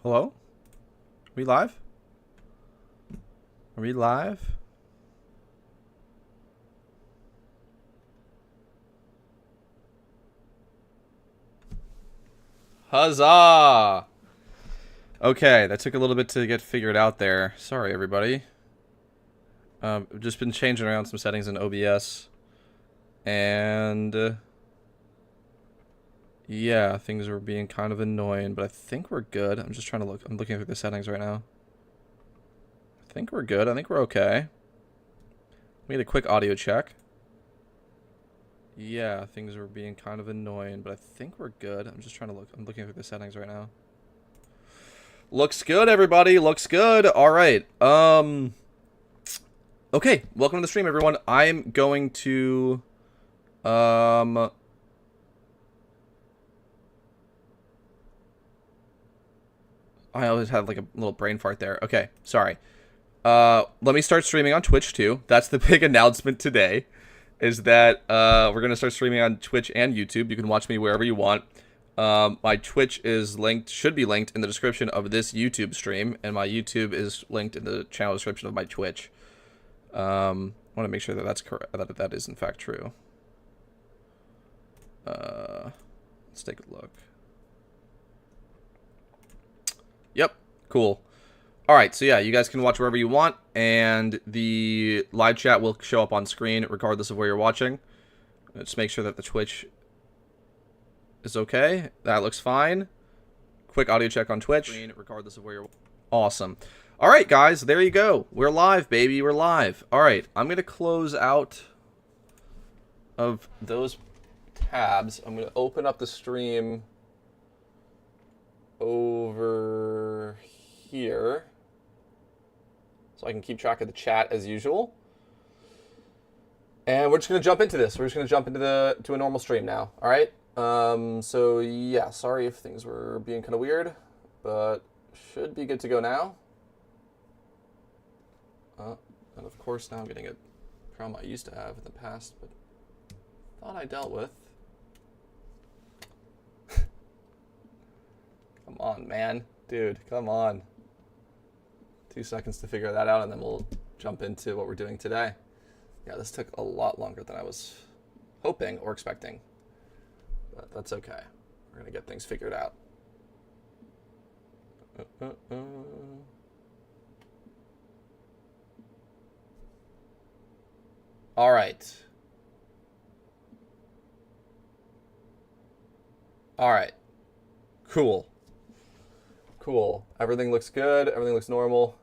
Hello? Are we live? Are we live? Huzzah! Okay, that took a little bit to get figured out there. Sorry, everybody. I've just been changing around some settings in OBS. And... yeah, things are being kind of annoying, but I think we're good. I'm just trying to look. I'm looking through the settings right now. I think we're good. I think we're okay. We need a quick audio check. Yeah, things are being kind of annoying, but I think we're good. I'm just trying to look. I'm looking through the settings right now. Looks good, everybody. Looks good. All right. Okay, welcome to the stream, everyone. I'm going to I always have like a little brain fart there. Okay, sorry. Let me start streaming on Twitch too. That's the big announcement today, is that we're gonna start streaming on Twitch and YouTube. You can watch me wherever you want. My Twitch is linked, should be linked in the description of this YouTube stream, and my YouTube is linked in the channel description of my Twitch. I want to make sure that that's correct, that is in fact true. Let's take a look. Yep, cool. Alright, so yeah, you guys can watch wherever you want, and the live chat will show up on screen regardless of where you're watching. Just make sure that the Twitch is okay. That looks fine. Quick audio check on Twitch. Regardless of where you're... awesome. Alright, guys, there you go. We're live, baby. We're live. Alright, I'm going to close out of those tabs. I'm going to open up the stream over here so I can keep track of the chat as usual. And we're just going to jump into this. We're just going to jump into a normal stream now. All right. So yeah, sorry if things were being kind of weird, but should be good to go now. And of course now I'm getting a problem I used to have in the past, but thought I dealt with. Come on, man. Dude, come on. 2 seconds to figure that out, and then we'll jump into what we're doing today. Yeah, this took a lot longer than I was hoping or expecting. But that's okay. We're going to get things figured out. All right. All right. Cool. Cool. Everything looks good. Everything looks normal.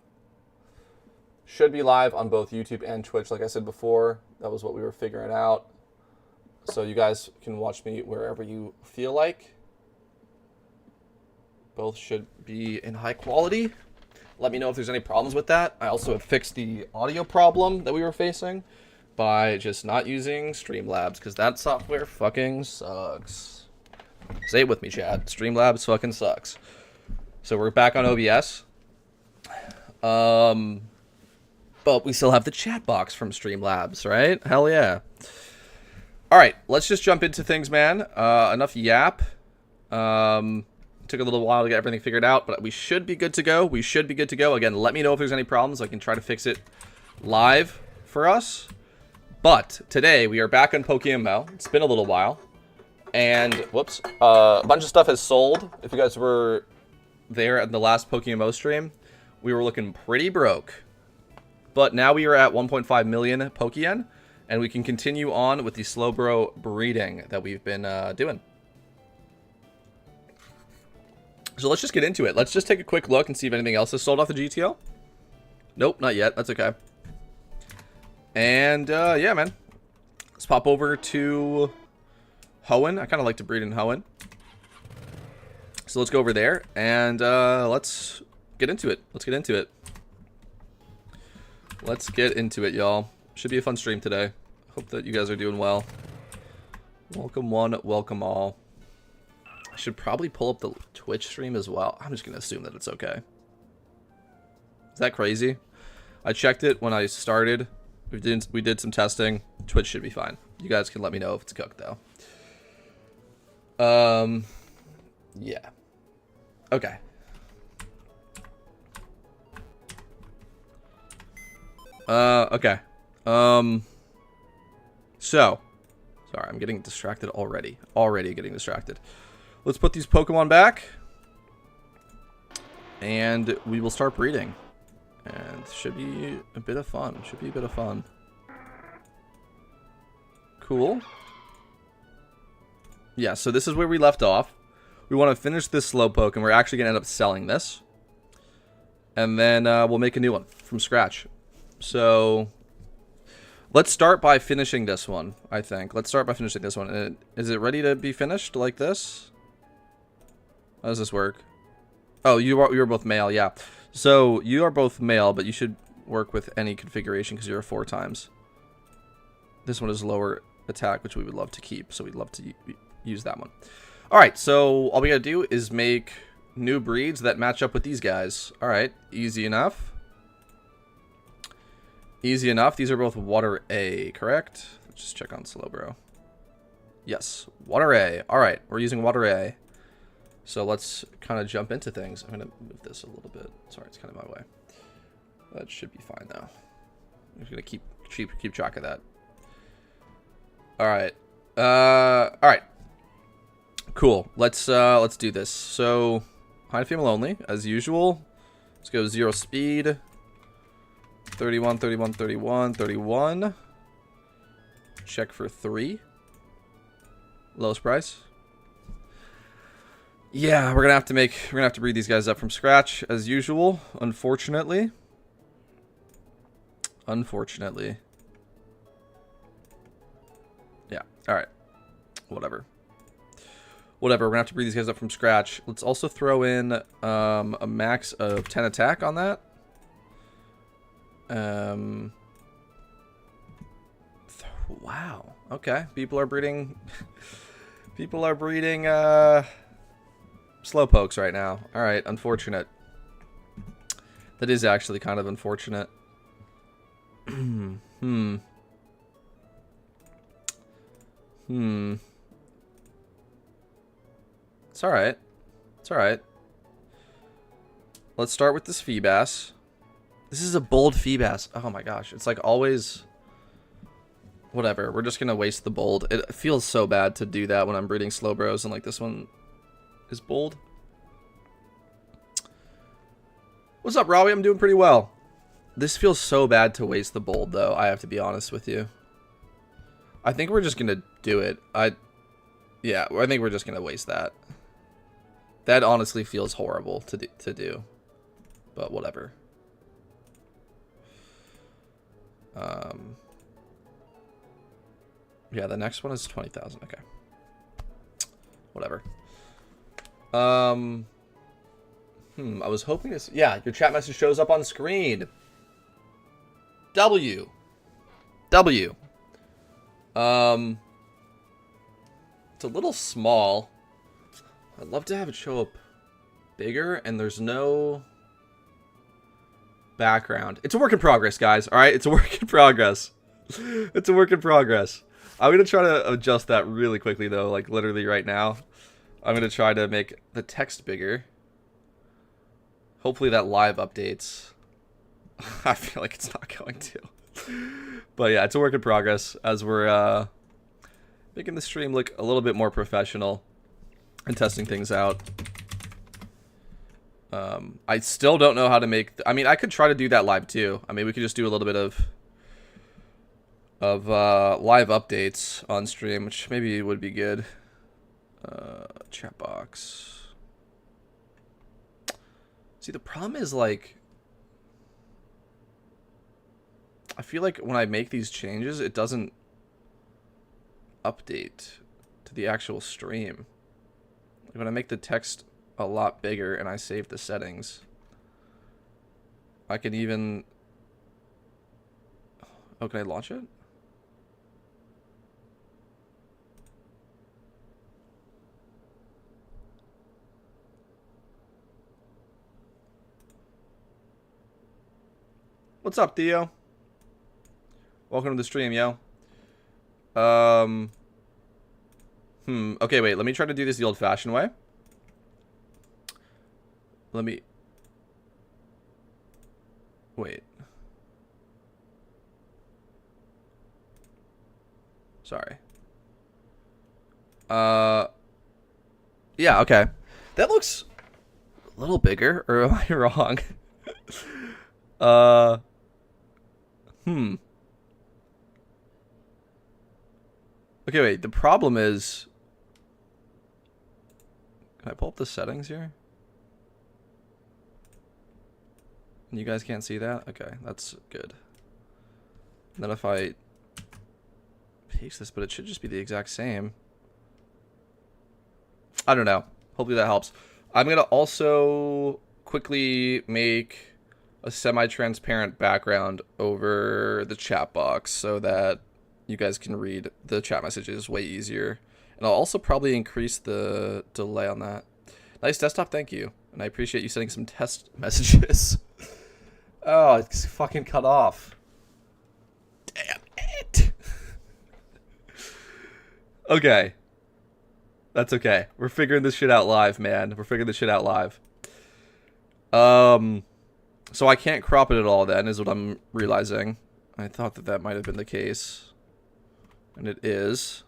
Should be live on both YouTube and Twitch, like I said before. That was what we were figuring out. So you guys can watch me wherever you feel like. Both should be in high quality. Let me know if there's any problems with that. I also have fixed the audio problem that we were facing by just not using Streamlabs, because that software fucking sucks. Say it with me, chat. Streamlabs fucking sucks. So we're back on OBS. But we still have the chat box from Streamlabs, right? Hell yeah. Alright, let's just jump into things, man. Enough yap. Took a little while to get everything figured out, but we should be good to go. We should be good to go. Again, let me know if there's any problems. I can try to fix it live for us. But today, we are back on PokeMMO. It's been a little while. And, whoops, a bunch of stuff has sold. If you guys were there at the last PokeMMO stream, we were looking pretty broke. But now we are at 1.5 million Pokeyen, and we can continue on with the Slowbro breeding that we've been doing. So let's just get into it. Let's just take a quick look and see if anything else has sold off the GTO. Nope, not yet. That's okay. And, yeah, man. Let's pop over to Hoenn. I kind of like to breed in Hoenn. So let's go over there, and let's get into it. Let's get into it. Let's get into it, y'all. Should be a fun stream today. Hope that you guys are doing well. Welcome one, welcome all. I should probably pull up the Twitch stream as well. I'm just going to assume that it's okay. Is that crazy? I checked it when I started. We did some testing. Twitch should be fine. You guys can let me know if it's cooked, though. Yeah. Okay. Okay. So, sorry, I'm getting distracted already. Already getting distracted. Let's put these Pokemon back. And we will start breeding. And should be a bit of fun. Should be a bit of fun. Cool. Yeah, so this is where we left off. We want to finish this Slowpoke, and we're actually going to end up selling this. And then we'll make a new one from scratch. So let's start by finishing this one, I think. Let's start by finishing this one. Is it ready to be finished like this? How does this work? Oh, you're both male, yeah. So you are both male, but you should work with any configuration because you're 4 times. This one is lower attack, which we would love to keep, so we'd love to use that one. All right, so all we gotta do is make new breeds that match up with these guys. All right, easy enough. Easy enough. These are both Water A, correct? Let's just check on Slowbro. Yes, Water A. All right, we're using Water A. So let's kind of jump into things. I'm gonna move this a little bit. Sorry, it's kind of my way. That should be fine though. I'm just gonna keep track of that. All right. All right. Cool. Let's do this. So, high female only as usual. Let's go 0 speed. 31, 31, 31, 31. Check for 3. Lowest price. Yeah, we're gonna have to breed these guys up from scratch as usual, unfortunately. Unfortunately. Yeah, alright. Whatever. Whatever, we're gonna have to breed these guys up from scratch. Let's also throw in a max of 10 attack on that. Wow. Okay. People are breeding Slowpokes right now. Alright, unfortunate. That is actually kind of unfortunate. It's alright. It's alright. Let's start with this Feebas. This is a bold Feebas. Oh my gosh. It's like always... Whatever. We're just gonna waste the bold. It feels so bad to do that when I'm breeding Slowbros, and like this one is bold. What's up, Rawi? I'm doing pretty well. This feels so bad to waste the bold, though. I have to be honest with you. I think we're just gonna do it. Yeah, I think we're just gonna waste that. That honestly feels horrible to do. But whatever. Yeah, the next one is 20,000. Okay. Whatever. I was hoping this... Yeah, your chat message shows up on screen. W. It's a little small. I'd love to have it show up bigger, and there's no background. It's a work in progress, guys. All right, it's a work in progress. It's a work in progress. I'm gonna try to adjust that really quickly, though, like literally right now. I'm gonna try to make the text bigger. Hopefully that live updates. I feel like it's not going to. But yeah, it's a work in progress as we're making the stream look a little bit more professional and testing things out. I still don't know how to make... I mean, I could try to do that live too. I mean, we could just do a little bit of live updates on stream, which maybe would be good. Chat box. See, the problem is, like, I feel like when I make these changes, it doesn't update to the actual stream. Like when I make the text a lot bigger and I save the settings, I can even... Oh, can I launch it? What's up, Theo? Welcome to the stream, yo. Okay, wait. Let me try to do this the old-fashioned way. Let me... Wait. Sorry. Yeah, okay. That looks a little bigger, or am I wrong? uh, Okay, wait. The problem is... Can I pull up the settings here? You guys can't see that? Okay, that's good. And then if I paste this, but it should just be the exact same. I don't know. Hopefully that helps. I'm going to also quickly make a semi-transparent background over the chat box so that you guys can read the chat messages way easier. And I'll also probably increase the delay on that. Nice desktop, thank you. And I appreciate you sending some test messages. Oh, it's fucking cut off. Damn it. Okay. That's okay. We're figuring this shit out live, man. We're figuring this shit out live. So I can't crop it at all then, is what I'm realizing. I thought that might have been the case. And it is.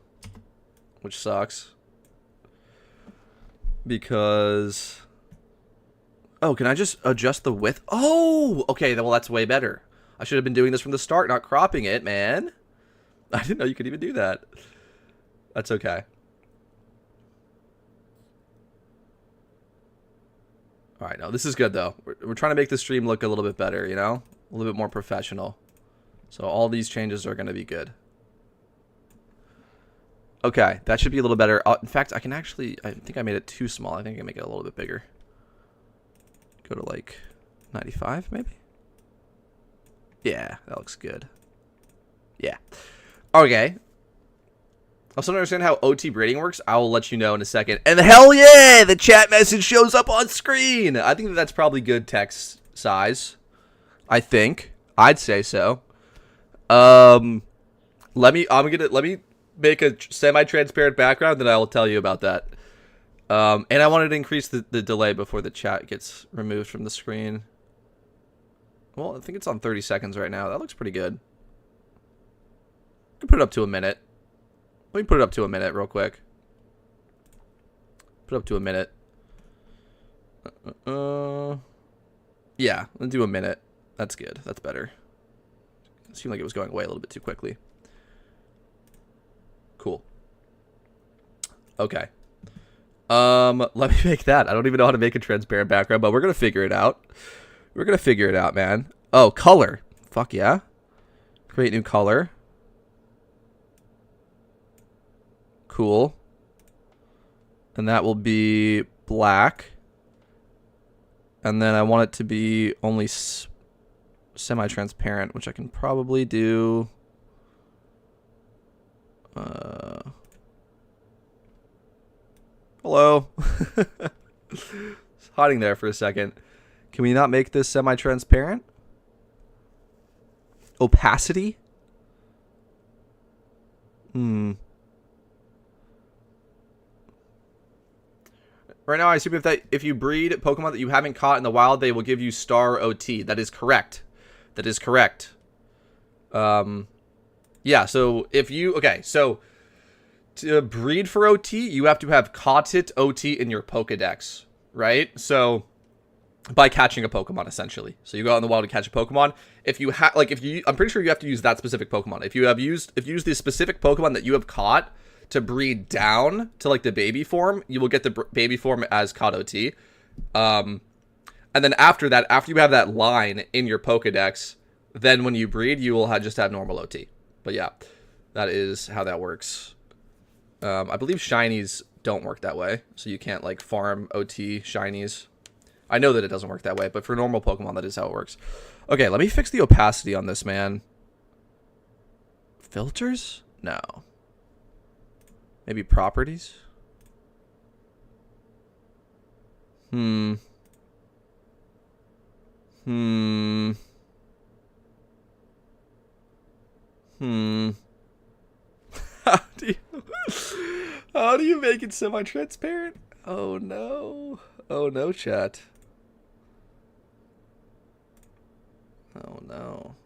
Which sucks. Because... Oh, can I just adjust the width? Oh! Okay, well that's way better. I should have been doing this from the start, not cropping it, man. I didn't know you could even do that. That's okay. Alright, no, this is good, though. We're trying to make the stream look a little bit better, you know? A little bit more professional. So all these changes are going to be good. Okay, that should be a little better. In fact, I can actually... I think I made it too small. I think I can make it a little bit bigger. Go to, like, 95, maybe? Yeah, that looks good. Yeah. Okay. I still don't understand how OT breeding works. I will let you know in a second. And hell yeah, the chat message shows up on screen. I think that's probably good text size. I think. I'd say so. Let me make a semi-transparent background, then I will tell you about that. And I wanted to increase the delay before the chat gets removed from the screen. Well, I think it's on 30 seconds right now. That looks pretty good. I can put it up to a minute. Let me put it up to a minute real quick. Put it up to a minute. Yeah, let's do a minute. That's good. That's better. It seemed like it was going away a little bit too quickly. Cool. Okay. Let me make that. I don't even know how to make a transparent background, but we're gonna figure it out. We're gonna figure it out, man. Oh, color. Fuck yeah. Create new color. Cool. And that will be black. And then I want it to be only semi-transparent, which I can probably do. Hello. It's hiding there for a second. Can we not make this semi-transparent? Opacity? Right now, I assume if you breed Pokemon that you haven't caught in the wild, they will give you star OT. That is correct. That is correct. Yeah, so if you... Okay, so to breed for OT, you have to have caught it OT in your Pokedex, right? So by catching a Pokemon, essentially. So you go out in the wild to catch a Pokemon. If you have... Like, I'm pretty sure you have to use that specific Pokemon. If you use the specific Pokemon that you have caught to breed down to like the baby form, you will get the baby form as caught OT. And then after that, after you have that line in your Pokedex, then when you breed, you will just have normal OT. But yeah, that is how that works. I believe shinies don't work that way, so you can't like farm OT shinies. I know that it doesn't work that way, but for normal Pokemon, that is how it works. Okay, let me fix the opacity on this, man. Filters? No. Maybe properties? How do you make it semi-transparent? Oh no. Oh no, chat. Oh no.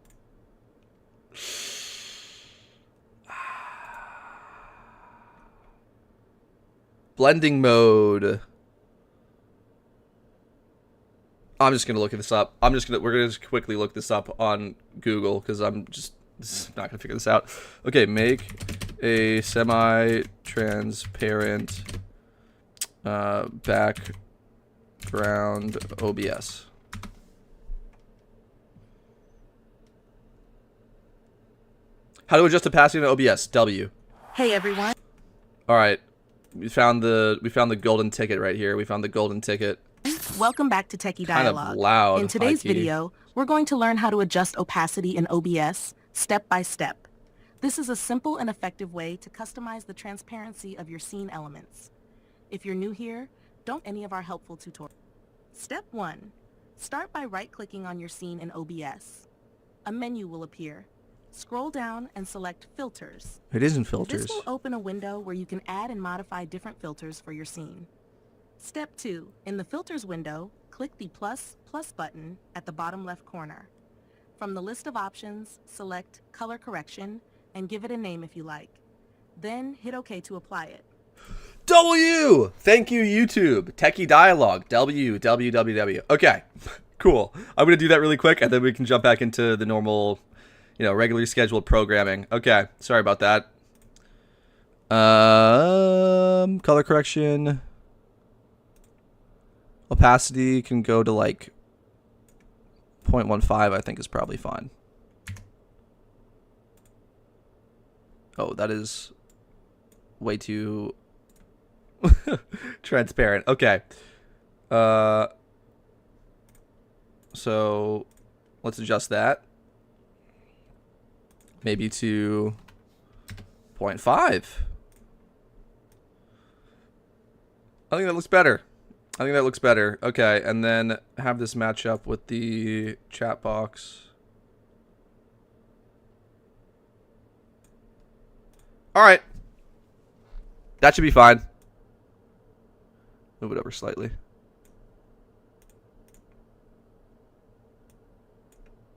blending mode. I'm just gonna look this up. We're gonna just quickly look this up on Google because I'm just not gonna figure this out. Okay, make a semi-transparent background OBS. How to adjust opacity in OBS? W. Hey everyone. All right, we found the golden ticket right here. We found the golden ticket. Welcome back to Techie Dialogue. Kind of loud. In today's video, we're going to learn how to adjust opacity in OBS step by step. This is a simple and effective way to customize the transparency of your scene elements. If you're new here, don't any of our helpful tutorials. Step 1. Start by right-clicking on your scene in OBS. A menu will appear. Scroll down and select Filters. It isn't filters. This will open a window where you can add and modify different filters for your scene. Step 2. In the Filters window, click the plus button at the bottom left corner. From the list of options, select Color Correction and give it a name if you like. Then hit OK to apply it. W! Thank you, YouTube. Techie Dialogue. W. Okay, cool. I'm going to do that really quick, and then we can jump back into the normal, regularly scheduled programming. Okay, sorry about that. Color correction. Opacity can go to, 0.15, I think is probably fine. Oh, that is way too transparent. Okay. So let's adjust that. Maybe to 0.5. I think that looks better. Okay, and then have this match up with the chat box. All right. That should be fine. Move it over slightly.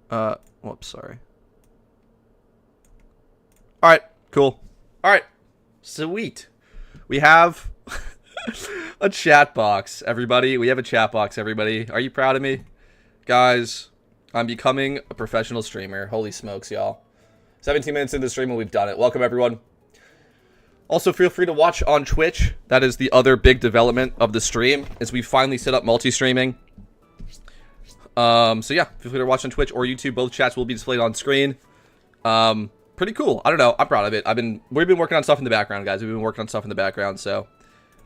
Whoops, sorry. All right, cool. All right, sweet. We have a chat box, everybody. We have a chat box, everybody. Are you proud of me? Guys, I'm becoming a professional streamer. Holy smokes, y'all. 17 minutes into the stream and we've done it. Welcome, everyone. Also, feel free to watch on Twitch. That is the other big development of the stream, is we finally set up multi-streaming. So yeah, feel free to watch on Twitch or YouTube. Both chats will be displayed on screen. Pretty cool. I don't know. I'm proud of it. We've been working on stuff in the background, guys. We've been working on stuff in the background, so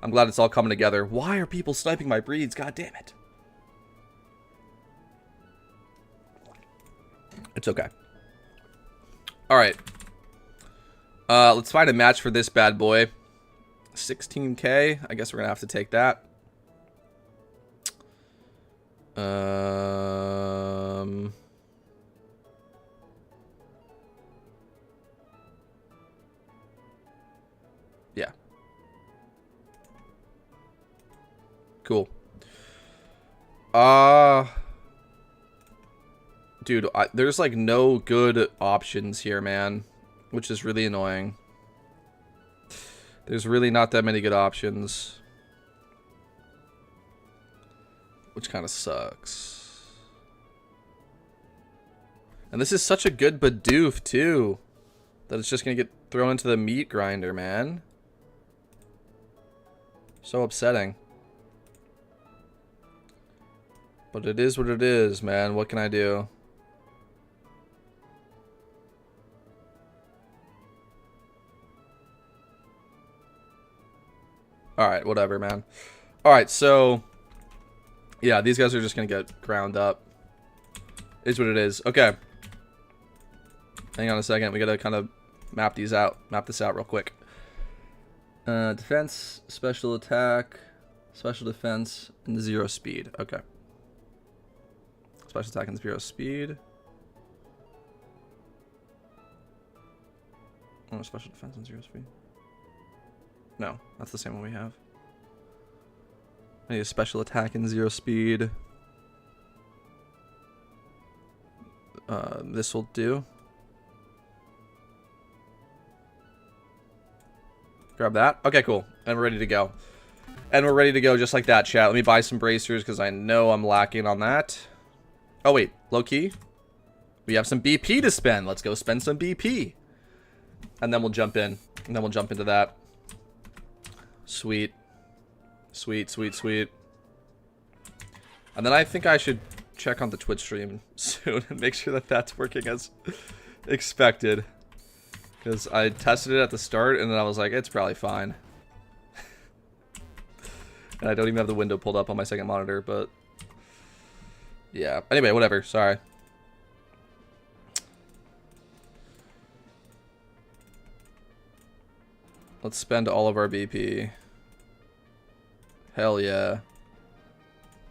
I'm glad it's all coming together. Why are people sniping my breeds? God damn it. It's okay. All right. Let's find a match for this bad boy. 16K. I guess we're gonna have to take that. Yeah. Cool. Dude, there's no good options here, man. Which is really annoying. There's really not that many good options. Which kind of sucks. And this is such a good Bidoof, too. That it's just going to get thrown into the meat grinder, man. So upsetting. But it is what it is, man. What can I do? Alright, whatever, man. Alright, so yeah, these guys are just gonna get ground up. Is what it is. Okay. Hang on a second. We gotta kind of map this out real quick. Defense, special attack, special defense, and 0 speed. Okay. Special attack and 0 speed. Oh, special defense and 0 speed. No, that's the same one we have. I need a special attack and 0 speed. This will do. Grab that. Okay, cool. And we're ready to go. And we're ready to go just like that, chat. Let me buy some bracers because I know I'm lacking on that. Oh, wait. Low key. We have some BP to spend. Let's go spend some BP. And then we'll jump in. And then we'll jump into that. Sweet. Sweet, sweet, sweet. And then I think I should check on the Twitch stream soon and make sure that that's working as expected. Because I tested it at the start and then I was like, it's probably fine. And I don't even have the window pulled up on my second monitor, but yeah. Anyway, whatever. Sorry. Let's spend all of our BP. Hell yeah.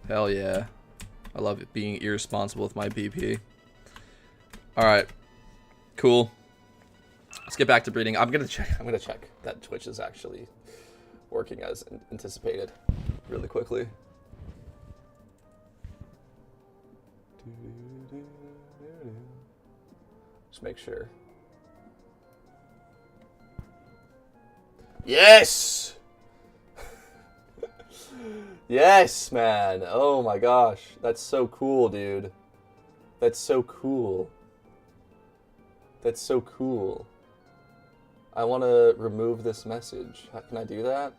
Hell yeah. I love it being irresponsible with my BP. Alright. Cool. Let's get back to breeding. I'm gonna check that Twitch is actually working as anticipated really quickly. Just make sure. Yes! Yes, man. Oh my gosh. That's so cool, dude. That's so cool. That's so cool. I want to remove this message. How can I do that?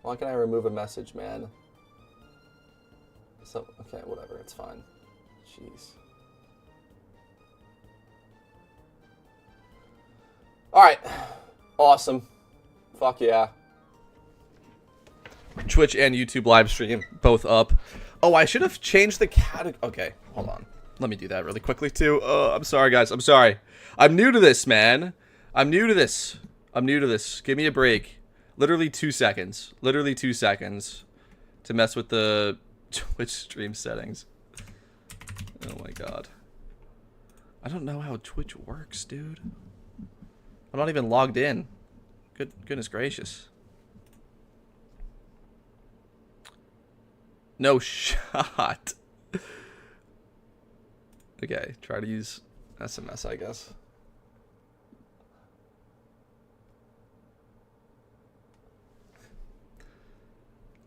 Why can I remove a message, man? So, okay, whatever. It's fine. Jeez. Alright. Awesome. Fuck yeah. Twitch and YouTube live stream both up. Oh, I should have changed the category. Okay, hold on. Let me do that really quickly too. I'm sorry, guys. I'm sorry. I'm new to this, man. I'm new to this. I'm new to this. Give me a break. Literally 2 seconds. Literally 2 seconds to mess with the Twitch stream settings. Oh my god. I don't know how Twitch works, dude. I'm not even logged in. Goodness gracious. No shot. Okay, try to use SMS, I guess.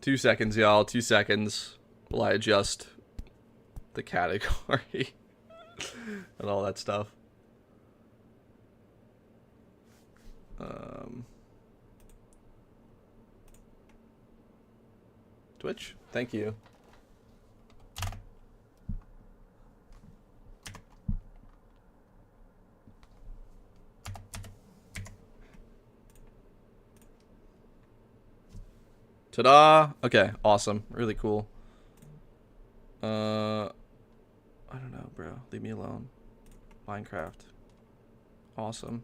Two seconds, y'all. 2 seconds while I adjust the category and all that stuff. Twitch, thank you. Ta-da! Okay, awesome. Really cool. I don't know, bro. Leave me alone. Minecraft. Awesome.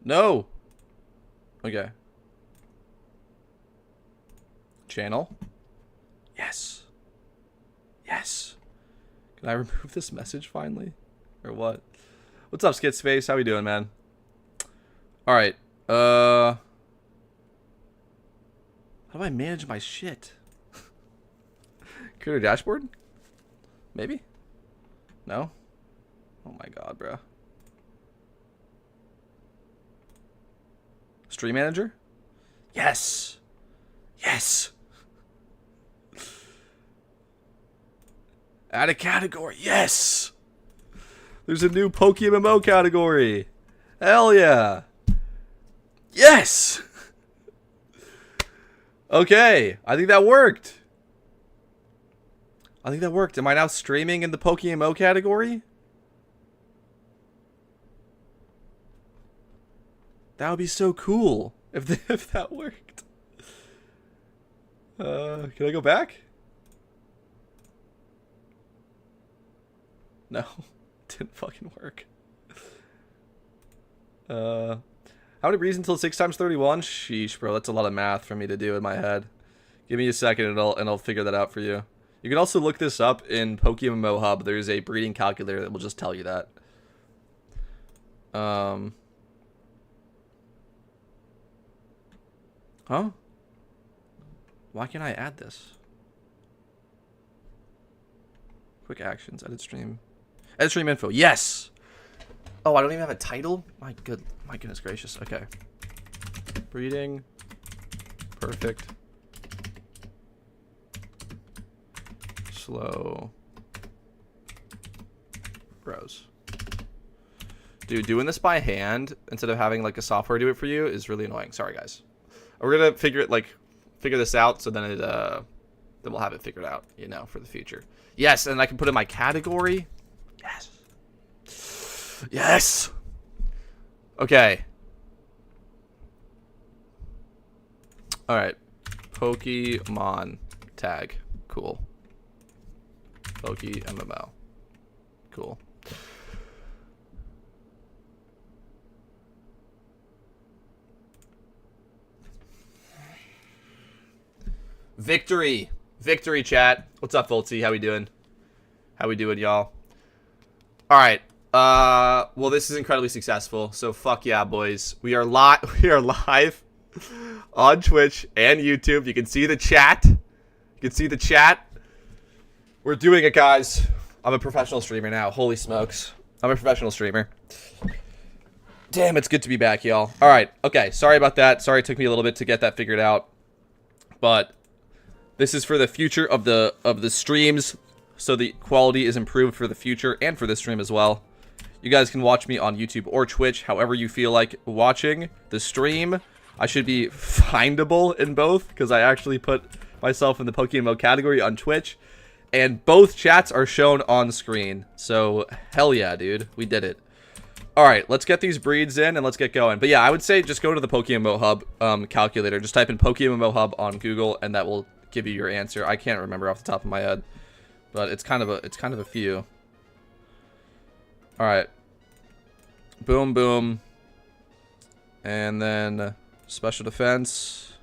No! Okay. Channel. Yes. Yes. Can I remove this message finally? Or what? What's up, Skitspace? How we doing, man? Alright. How do I manage my shit? Create a dashboard? Maybe? No? Oh my god, bro. Stream manager? Yes! Yes! Add a category. Yes! There's a new PokeMMO category. Hell yeah! Yes! Okay, I think that worked. I think that worked. Am I now streaming in the PokeMMO category? That would be so cool if that worked. Can I go back? No, didn't fucking work. How many breeds until 6 times 31? Sheesh, bro, that's a lot of math for me to do in my head. Give me a second and I'll figure that out for you. You can also look this up in PokeMMO Hub. There's a breeding calculator that will just tell you that. Huh? Why can't I add this? Quick actions, edit stream. Edit stream info, yes! Oh, I don't even have a title? My goodness gracious, okay. Breeding. Perfect. Slowbros. Dude, doing this by hand instead of having like a software do it for you is really annoying. Sorry, guys. We're gonna figure this out so then then we'll have it figured out, you know, for the future. Yes, and I can put in my category. Yes. Yes. Okay. All right. Pokemon tag. Cool. PokeMMO. Cool. Victory. Victory, chat. What's up, Voltsy? How we doing? How we doing, y'all? All right. Well, this is incredibly successful. So fuck yeah, boys. We are live. We are live on Twitch and YouTube. You can see the chat. You can see the chat. We're doing it, guys. I'm a professional streamer now. Holy smokes. I'm a professional streamer. Damn, it's good to be back, y'all. All right. Okay. Sorry about that. Sorry it took me a little bit to get that figured out. But this is for the future of the streams, so the quality is improved for the future and for this stream as well. You guys can watch me on YouTube or Twitch, however you feel like watching the stream. I should be findable in both, because I actually put myself in the PokeMMO category on Twitch, and both chats are shown on screen. So, hell yeah, dude. We did it. Alright, let's get these breeds in and let's get going. But yeah, I would say just go to the PokeMMO Hub calculator. Just type in PokeMMO Hub on Google, and that will give you your answer. I can't remember off the top of my head, but it's kind of a few. All right, boom, boom, and then special defense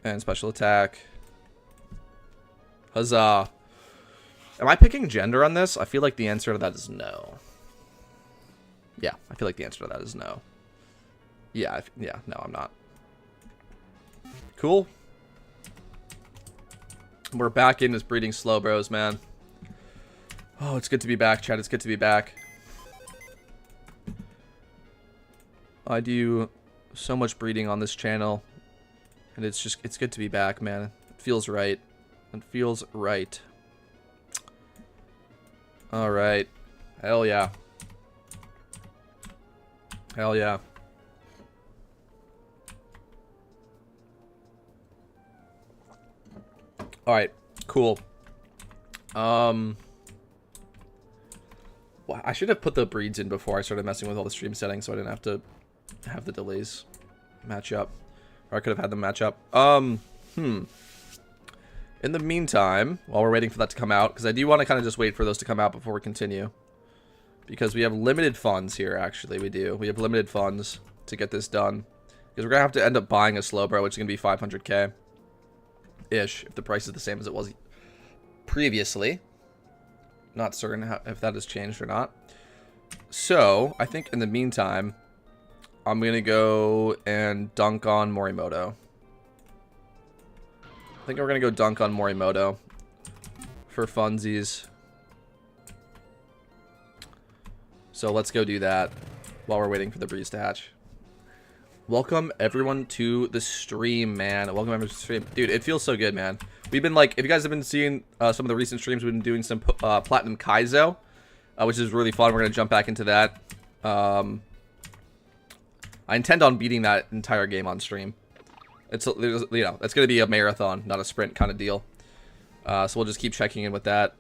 and special attack. Huzzah! Am I picking gender on this? I feel like the answer to that is no. Yeah, I feel like the answer to that is no. Yeah, no, I'm not. Cool. We're back in this breeding Slowbros, man. Oh, it's good to be back, chat. It's good to be back. I do so much breeding on this channel, and it's good to be back, man. It feels right. It feels right. All right. Hell yeah. Hell yeah. All right, cool. Well, I should have put the breeds in before I started messing with all the stream settings, so I didn't have to have the delays match up, or I could have had them match up. In the meantime, while we're waiting for that to come out, because I do want to kind of just wait for those to come out before we continue, because we have limited funds here. Actually, we do. We have limited funds to get this done, because we're gonna have to end up buying a Slowbro, which is gonna be 500k. Ish, if the price is the same as it was previously. Not certain if that has changed or not. So, I think in the meantime, I'm going to go and dunk on Morimoto. I think we're going to go dunk on Morimoto for funsies. So, let's go do that while we're waiting for the breeze to hatch. Welcome everyone to the stream, man. Welcome everyone to the stream. Dude, it feels so good, man. We've been like, if you guys have been seeing some of the recent streams, we've been doing some Platinum Kaizo, which is really fun. We're going to jump back into that. I intend on beating that entire game on stream. It's, you know, it's going to be a marathon, not a sprint kind of deal. So we'll just keep checking in with that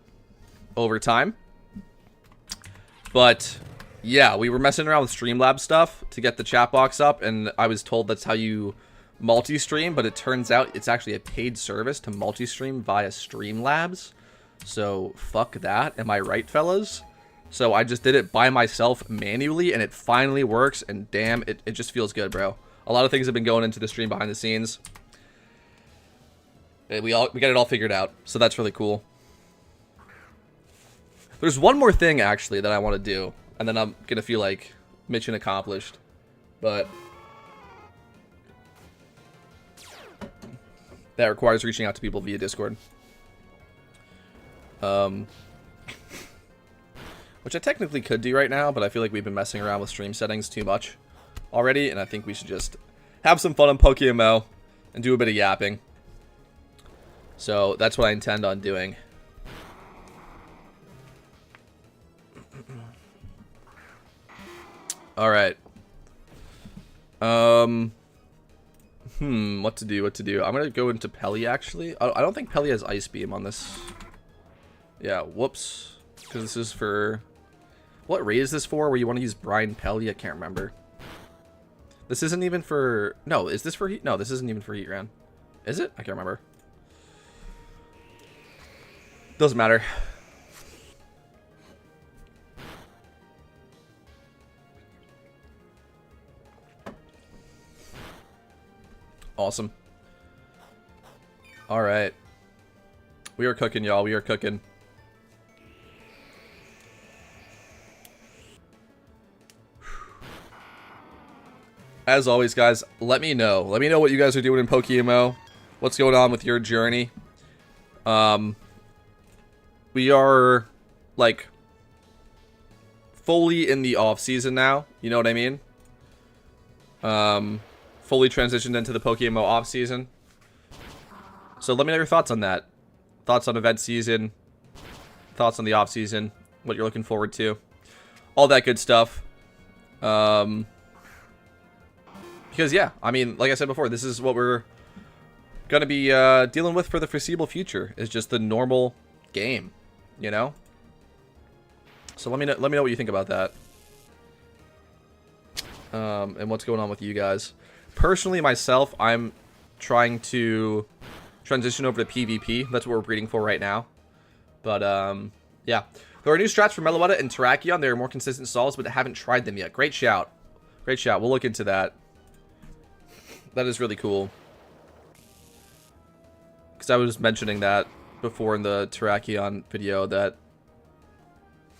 over time. But yeah, we were messing around with Streamlabs stuff to get the chat box up, and I was told that's how you multi-stream, but it turns out it's actually a paid service to multi-stream via Streamlabs. So fuck that. Am I right, fellas? So I just did it by myself manually, and it finally works, and damn, it just feels good, bro. A lot of things have been going into the stream behind the scenes. We got it all figured out, so that's really cool. There's one more thing, actually, that I want to do, and then I'm gonna feel like mission accomplished. But that requires reaching out to people via Discord. Which I technically could do right now, but I feel like we've been messing around with stream settings too much already, and I think we should just have some fun on PokeMMO and do a bit of yapping. So that's what I intend on doing. All right. What to do? I'm gonna go into Pelly actually. I don't think Pelly has Ice Beam on this. Yeah, whoops. Because this is for... What raid is this for? Where you want to use Brine Pelly? I can't remember. This isn't even for... No, is this for Heat? No, this isn't even for Heat Ran. Is it? I can't remember. Doesn't matter. Awesome. All right. We are cooking, y'all. We are cooking. As always, guys, let me know. Let me know what you guys are doing in PokeMMO. What's going on with your journey. We are, like, fully in the off-season now. You know what I mean? Fully transitioned into the PokeMMO off-season. So let me know your thoughts on that. Thoughts on event season. Thoughts on the off-season. What you're looking forward to. All that good stuff. Because, yeah, I mean, like I said before, this is what we're going to be dealing with for the foreseeable future. Is just the normal game, you know? So let me know what you think about that. And what's going on with you guys. Personally, myself, I'm trying to transition over to PvP. That's what we're breeding for right now. But, yeah. There are new strats for Meloetta and Terrakion. They are more consistent solves, but I haven't tried them yet. Great shout. Great shout. We'll look into that. That is really cool. Because I was mentioning that before in the Terrakion video that,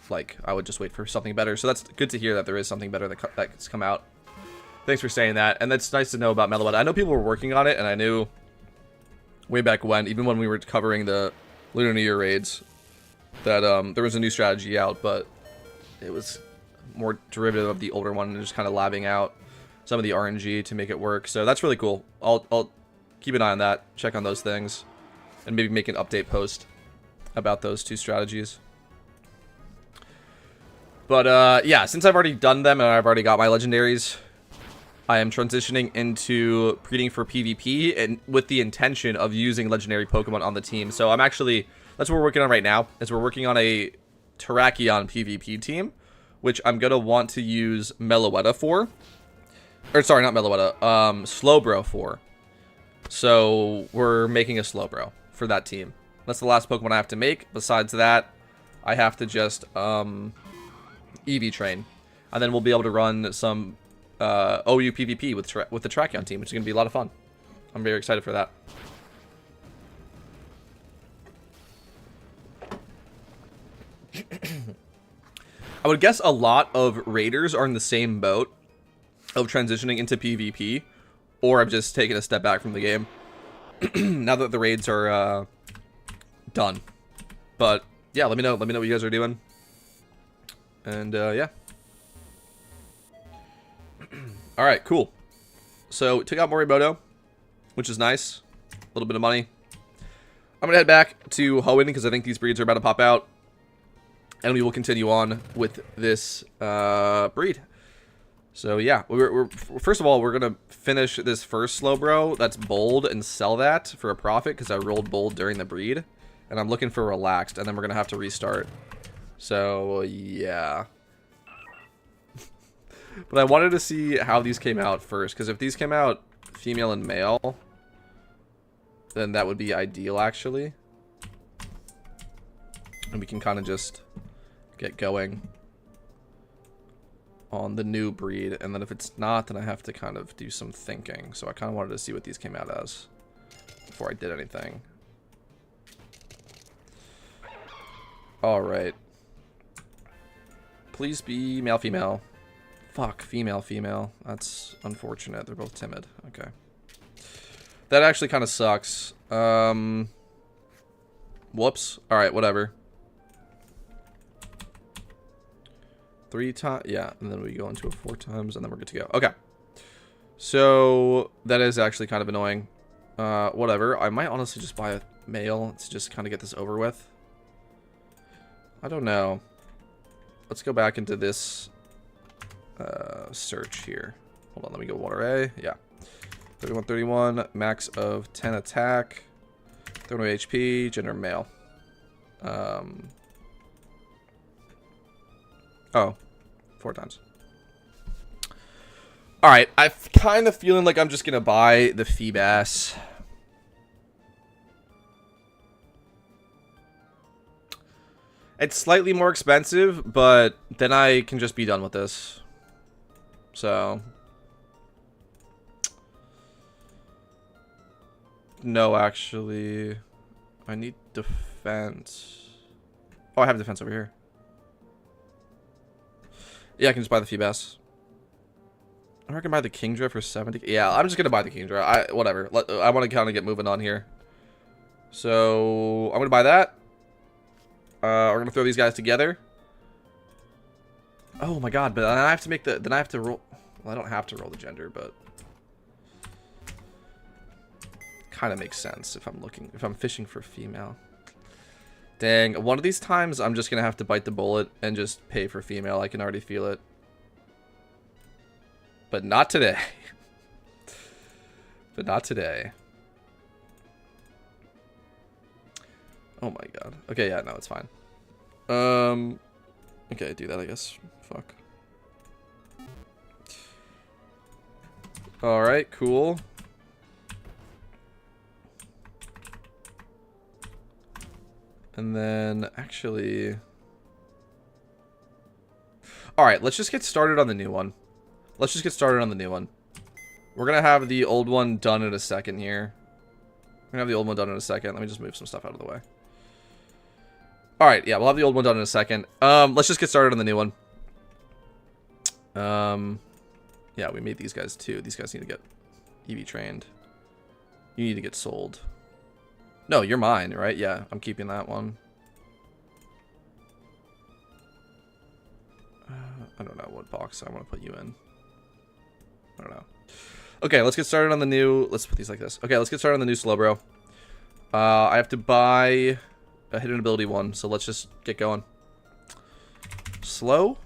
like, I would just wait for something better. So that's good to hear that there is something better that's come out. Thanks for saying that. And that's nice to know about Meloetta. I know people were working on it, and I knew way back when, even when we were covering the Lunar New Year raids, that there was a new strategy out, but it was more derivative of the older one and just kind of labbing out some of the RNG to make it work. So that's really cool. I'll keep an eye on that, check on those things, and maybe make an update post about those two strategies. But yeah, since I've already done them and I've already got my legendaries, I am transitioning into breeding for PvP and with the intention of using legendary Pokemon on the team. So I'm actually, that's what we're working on right now, is we're working on a Terrakion PvP team, which I'm going to want to use Meloetta for. Or sorry, not Meloetta, Slowbro for. So we're making a Slowbro for that team. That's the last Pokemon I have to make. Besides that, I have to just EV train. And then we'll be able to run some OU PvP with the Terrakion team, which is going to be a lot of fun. I'm very excited for that. I would guess a lot of raiders are in the same boat of transitioning into PvP, or I've just taken a step back from the game now that the raids are done. But yeah, let me know what you guys are doing. And yeah. All right, cool. So took out Morimoto, which is nice. A little bit of money. I'm gonna head back to Hoenn because I think these breeds are about to pop out, and we will continue on with this breed. So yeah, we're first of all, we're gonna finish this first Slowbro that's bold and sell that for a profit because I rolled bold during the breed, and I'm looking for relaxed, and then we're gonna have to restart. So yeah. But I wanted to see how these came out first, because if these came out female and male, then that would be ideal actually, and we can kind of just get going on the new breed. And then if it's not, then I have to kind of do some thinking. So I kind of wanted to see what these came out as before I did anything. All right, please be male female. Fuck, female female, that's unfortunate. They're both timid. Okay, that actually kind of sucks. Whoops. All right, whatever. 3 times, yeah, and then we go into a 4 times, and then we're good to go. Okay, so that is actually kind of annoying. Whatever. I might honestly just buy male. Let's just kind of get this over with. I don't know. Let's go back into this search here. Hold on, let me go water A. Yeah. 31, 31. Max of 10 attack. 31 HP. Gender male. Oh. 4 times. Alright, I'm kind of feeling like I'm just going to buy the Feebas. It's slightly more expensive, but then I can just be done with this. So. No, actually. I need defense. Oh, I have defense over here. Yeah, I can just buy the Feebas. I can buy the Kingdra for 70. Yeah, I'm just going to buy the Kingdra. Whatever. I want to kind of get moving on here. So, I'm going to buy that. We're going to throw these guys together. Oh my god, but then I have to make the... Then I have to roll... Well, I don't have to roll the gender, but... Kind of makes sense if I'm looking... If I'm fishing for female. Dang, one of these times I'm just going to have to bite the bullet and just pay for female. I can already feel it. But not today. But not today. Oh my god. Okay, yeah, no, it's fine. Okay, do that, I guess. Fuck. Alright, cool. And then, actually... Alright, let's just get started on the new one. Let's just get started on the new one. We're going to have the old one done in a second here. We're going to have the old one done in a second. Let me just move some stuff out of the way. Alright, yeah, we'll have the old one done in a second. Let's just get started on the new one. Yeah, we made these guys too. These guys need to get EV trained. You need to get sold. No, you're mine, right? Yeah, I'm keeping that one. I don't know what box I want to put you in. I don't know. Okay, let's get started on the new... Let's put these like this. Okay, let's get started on the new Slowbro. I have to buy a hidden ability one, so let's just get going. Slow?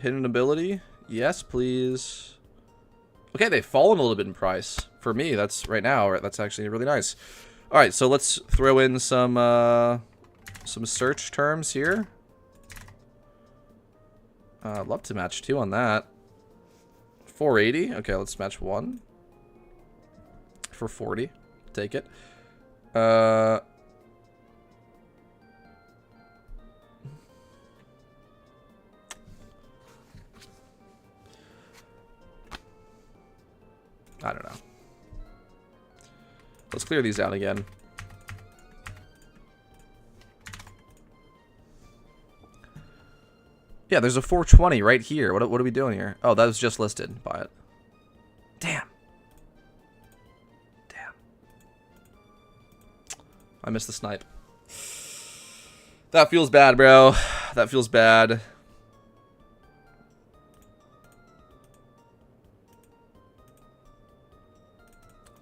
Hidden ability? Yes, please. Okay, they've fallen a little bit in price. For me, that's right now. That's actually really nice. Alright, so let's throw in some search terms here. I'd love to match 2 on that. 480. Okay, let's match 1. For 40. Take it. I don't know. Let's clear these out again. Yeah, there's a 420 right here. What are we doing here? Oh, that was just listed. Buy it. Damn. Damn. I missed the snipe. That feels bad, bro. That feels bad.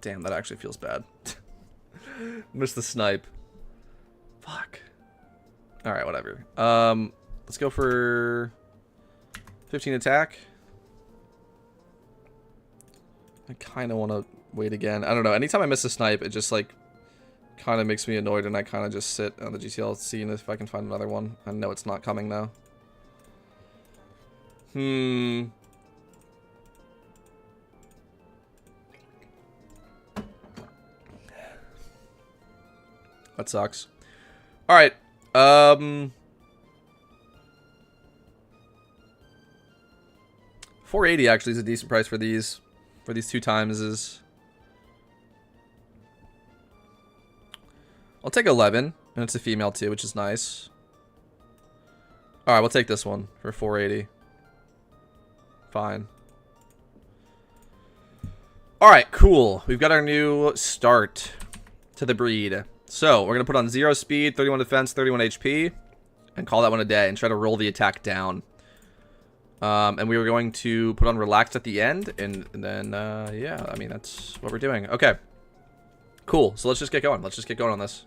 Damn, that actually feels bad. Missed the snipe. Fuck. Alright, whatever. Let's go for 15 attack. I kind of want to wait again. I don't know. Anytime I miss a snipe, it just like kind of makes me annoyed, and I kind of just sit on the GTL seeing if I can find another one. I know it's not coming though. That sucks. All right. 480 actually is a decent price for these 2 times. I'll take 11, and it's a female too, which is nice. All right, we'll take this one for 480. Fine. All right, cool. We've got our new start to the breed. So we're gonna put on 0 speed, 31 defense, 31 HP, and call that one a day, and try to roll the attack down. And we were going to put on relaxed at the end, and then yeah, I mean that's what we're doing. Okay, Cool. So let's just get going. Let's just get going on this.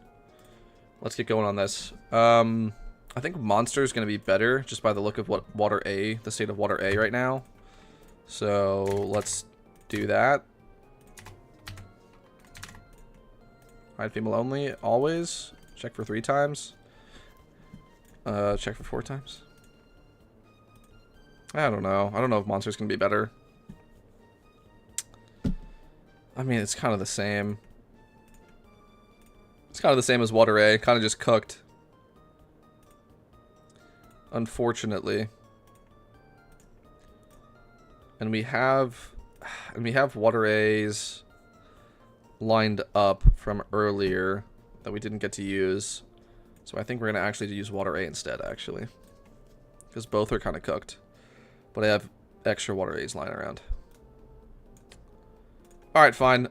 Let's get going on this. I think monster is going to be better just by the look of what water A, the state of water A right now. So let's do that. Hide female only, always. Check for 3 times. Check for 4 times. I don't know. I don't know if monster's going to be better. I mean, it's kind of the same. It's kind of the same as water A. Kind of just cooked. Unfortunately. And we have water A's lined up from earlier that we didn't get to use. So I think we're going to actually use water A instead, actually. Because both are kind of cooked. But I have extra water A's lying around. Alright, fine.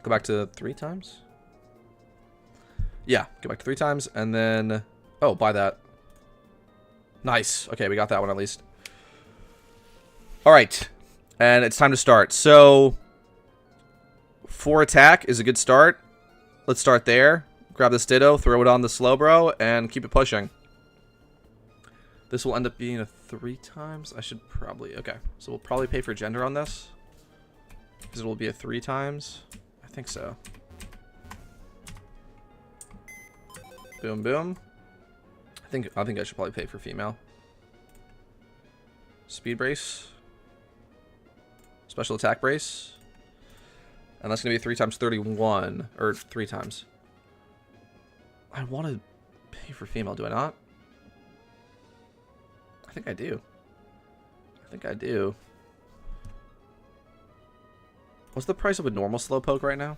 Go back to 3 times? Yeah, go back to 3 times, and then... Oh, buy that. Nice. Okay, we got that one at least. Alright. And it's time to start. So, 4 attack is a good start. Let's start there. Grab this Ditto, throw it on the Slowbro, and keep it pushing. This will end up being a 3 times. I should probably... Okay, so we'll probably pay for gender on this. Because it will be a 3 times. I think so. Boom, boom. I think I should probably pay for female. Speed brace. Special attack brace. And that's going to be 3 times 31. Or 3 times. I want to pay for female, do I not? I think I do. I think I do. What's the price of a normal Slowpoke right now?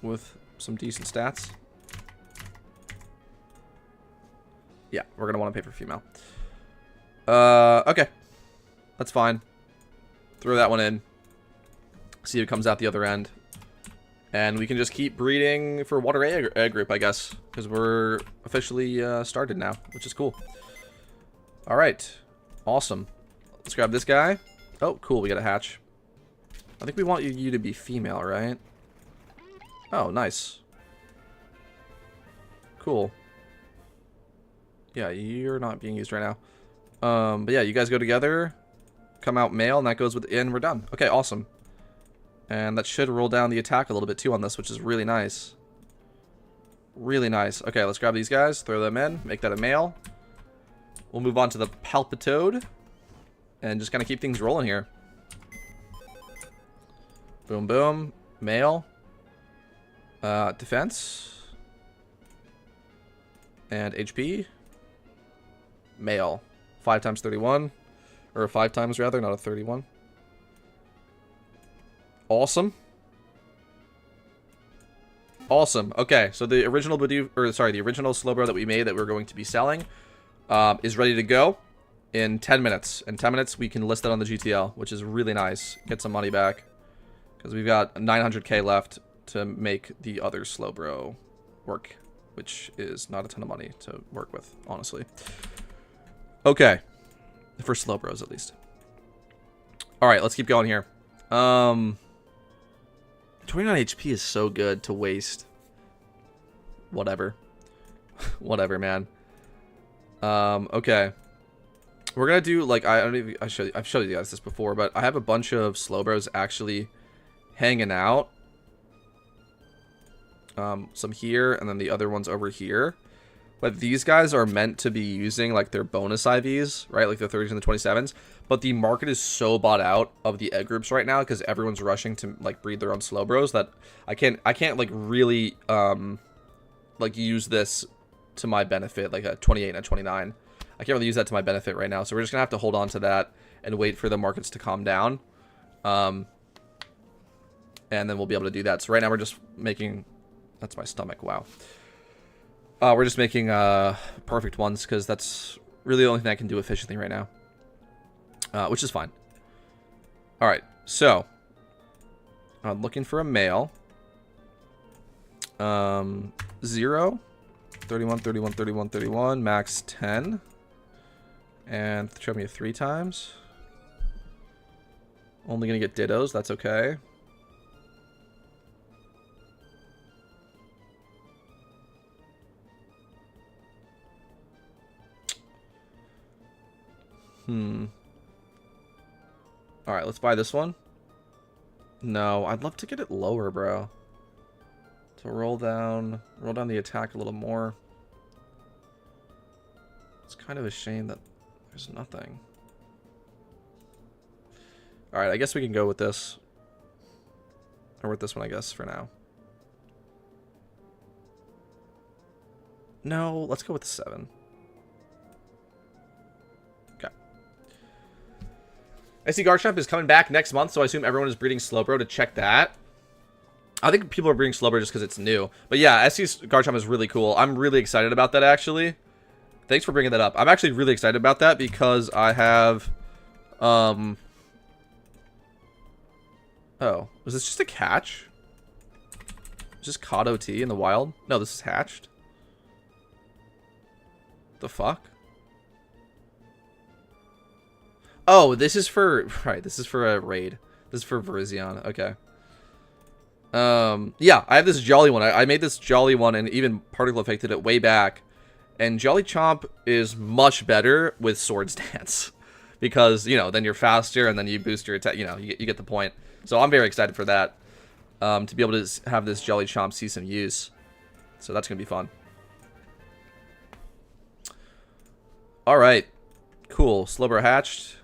With some decent stats. Yeah, we're gonna want to pay for female. Okay. That's fine. Throw that one in. See if it comes out the other end. And we can just keep breeding for water egg group, I guess. Because we're officially started now, which is cool. Alright. Awesome. Let's grab this guy. Oh, cool. We got a hatch. I think we want you to be female, right? Oh, nice. Cool. Yeah, you're not being used right now. But yeah, you guys go together. Come out male, and that goes within. We're done. Okay, awesome. And that should roll down the attack a little bit too on this, which is really nice. Really nice. Okay, let's grab these guys, throw them in, make that a male. We'll move on to the Palpitoad. And just kind of keep things rolling here. Boom, boom. Male. Defense. And HP. Male. 5 times 31. Or 5 times rather, not a 31. Awesome. Awesome. Okay, so the original the original Slowbro that we made that we're going to be selling is ready to go in 10 minutes. In 10 minutes, we can list that on the GTL, which is really nice. Get some money back. Because we've got 900k left to make the other Slowbro work, which is not a ton of money to work with, honestly. Okay. For Slowbros, at least. Alright, let's keep going here. 29 HP is so good to waste. Whatever. Whatever, man. Okay. We're gonna do, like, I don't even, I've showed you guys this before, but I have a bunch of Slowbros actually hanging out. Some here, and then the other ones over here. But these guys are meant to be using, like, their bonus IVs, right? Like, the 30s and the 27s. But the market is so bought out of the egg groups right now because everyone's rushing to, like, breed their own Slowbros that I can't, like, really, like, use this to my benefit, like a 28 and a 29. I can't really use that to my benefit right now. So we're just going to have to hold on to that and wait for the markets to calm down. And then we'll be able to do that. So right now we're just making... That's my stomach, wow. We're just making perfect ones because that's really the only thing I can do efficiently right now. Which is fine. Alright, so I'm looking for a male. 0, 31, 31, 31, 31, max 10. And show me 3 times. Only gonna get Dittos. That's okay. Alright, let's buy this one. No, I'd love to get it lower, bro. So roll down the attack a little more. It's kind of a shame that there's nothing. Alright, I guess we can go with this. Or with this one, I guess, for now. No, let's go with the 7. Okay. I see Garchomp is coming back next month, so I assume everyone is breeding Slowbro to check that. I think people are breeding Slowbro just because it's new. But yeah, SC's Garchomp is really cool. I'm really excited about that, actually. Thanks for bringing that up. I'm actually really excited about that because I have... Oh, was this just a catch? Is this caught OT in the wild? No, this is hatched. The fuck? Oh, this is for... Right, this is for a raid. This is for Virizion. Okay. Yeah, I have this Jolly one. I made this Jolly one and even particle affected it way back. And Jolly Chomp is much better with Swords Dance. Because, you know, then you're faster and then you boost your attack. You know, you get the point. So I'm very excited for that. To be able to have this Jolly Chomp see some use. So that's going to be fun. Alright. Cool. Slowbro hatched.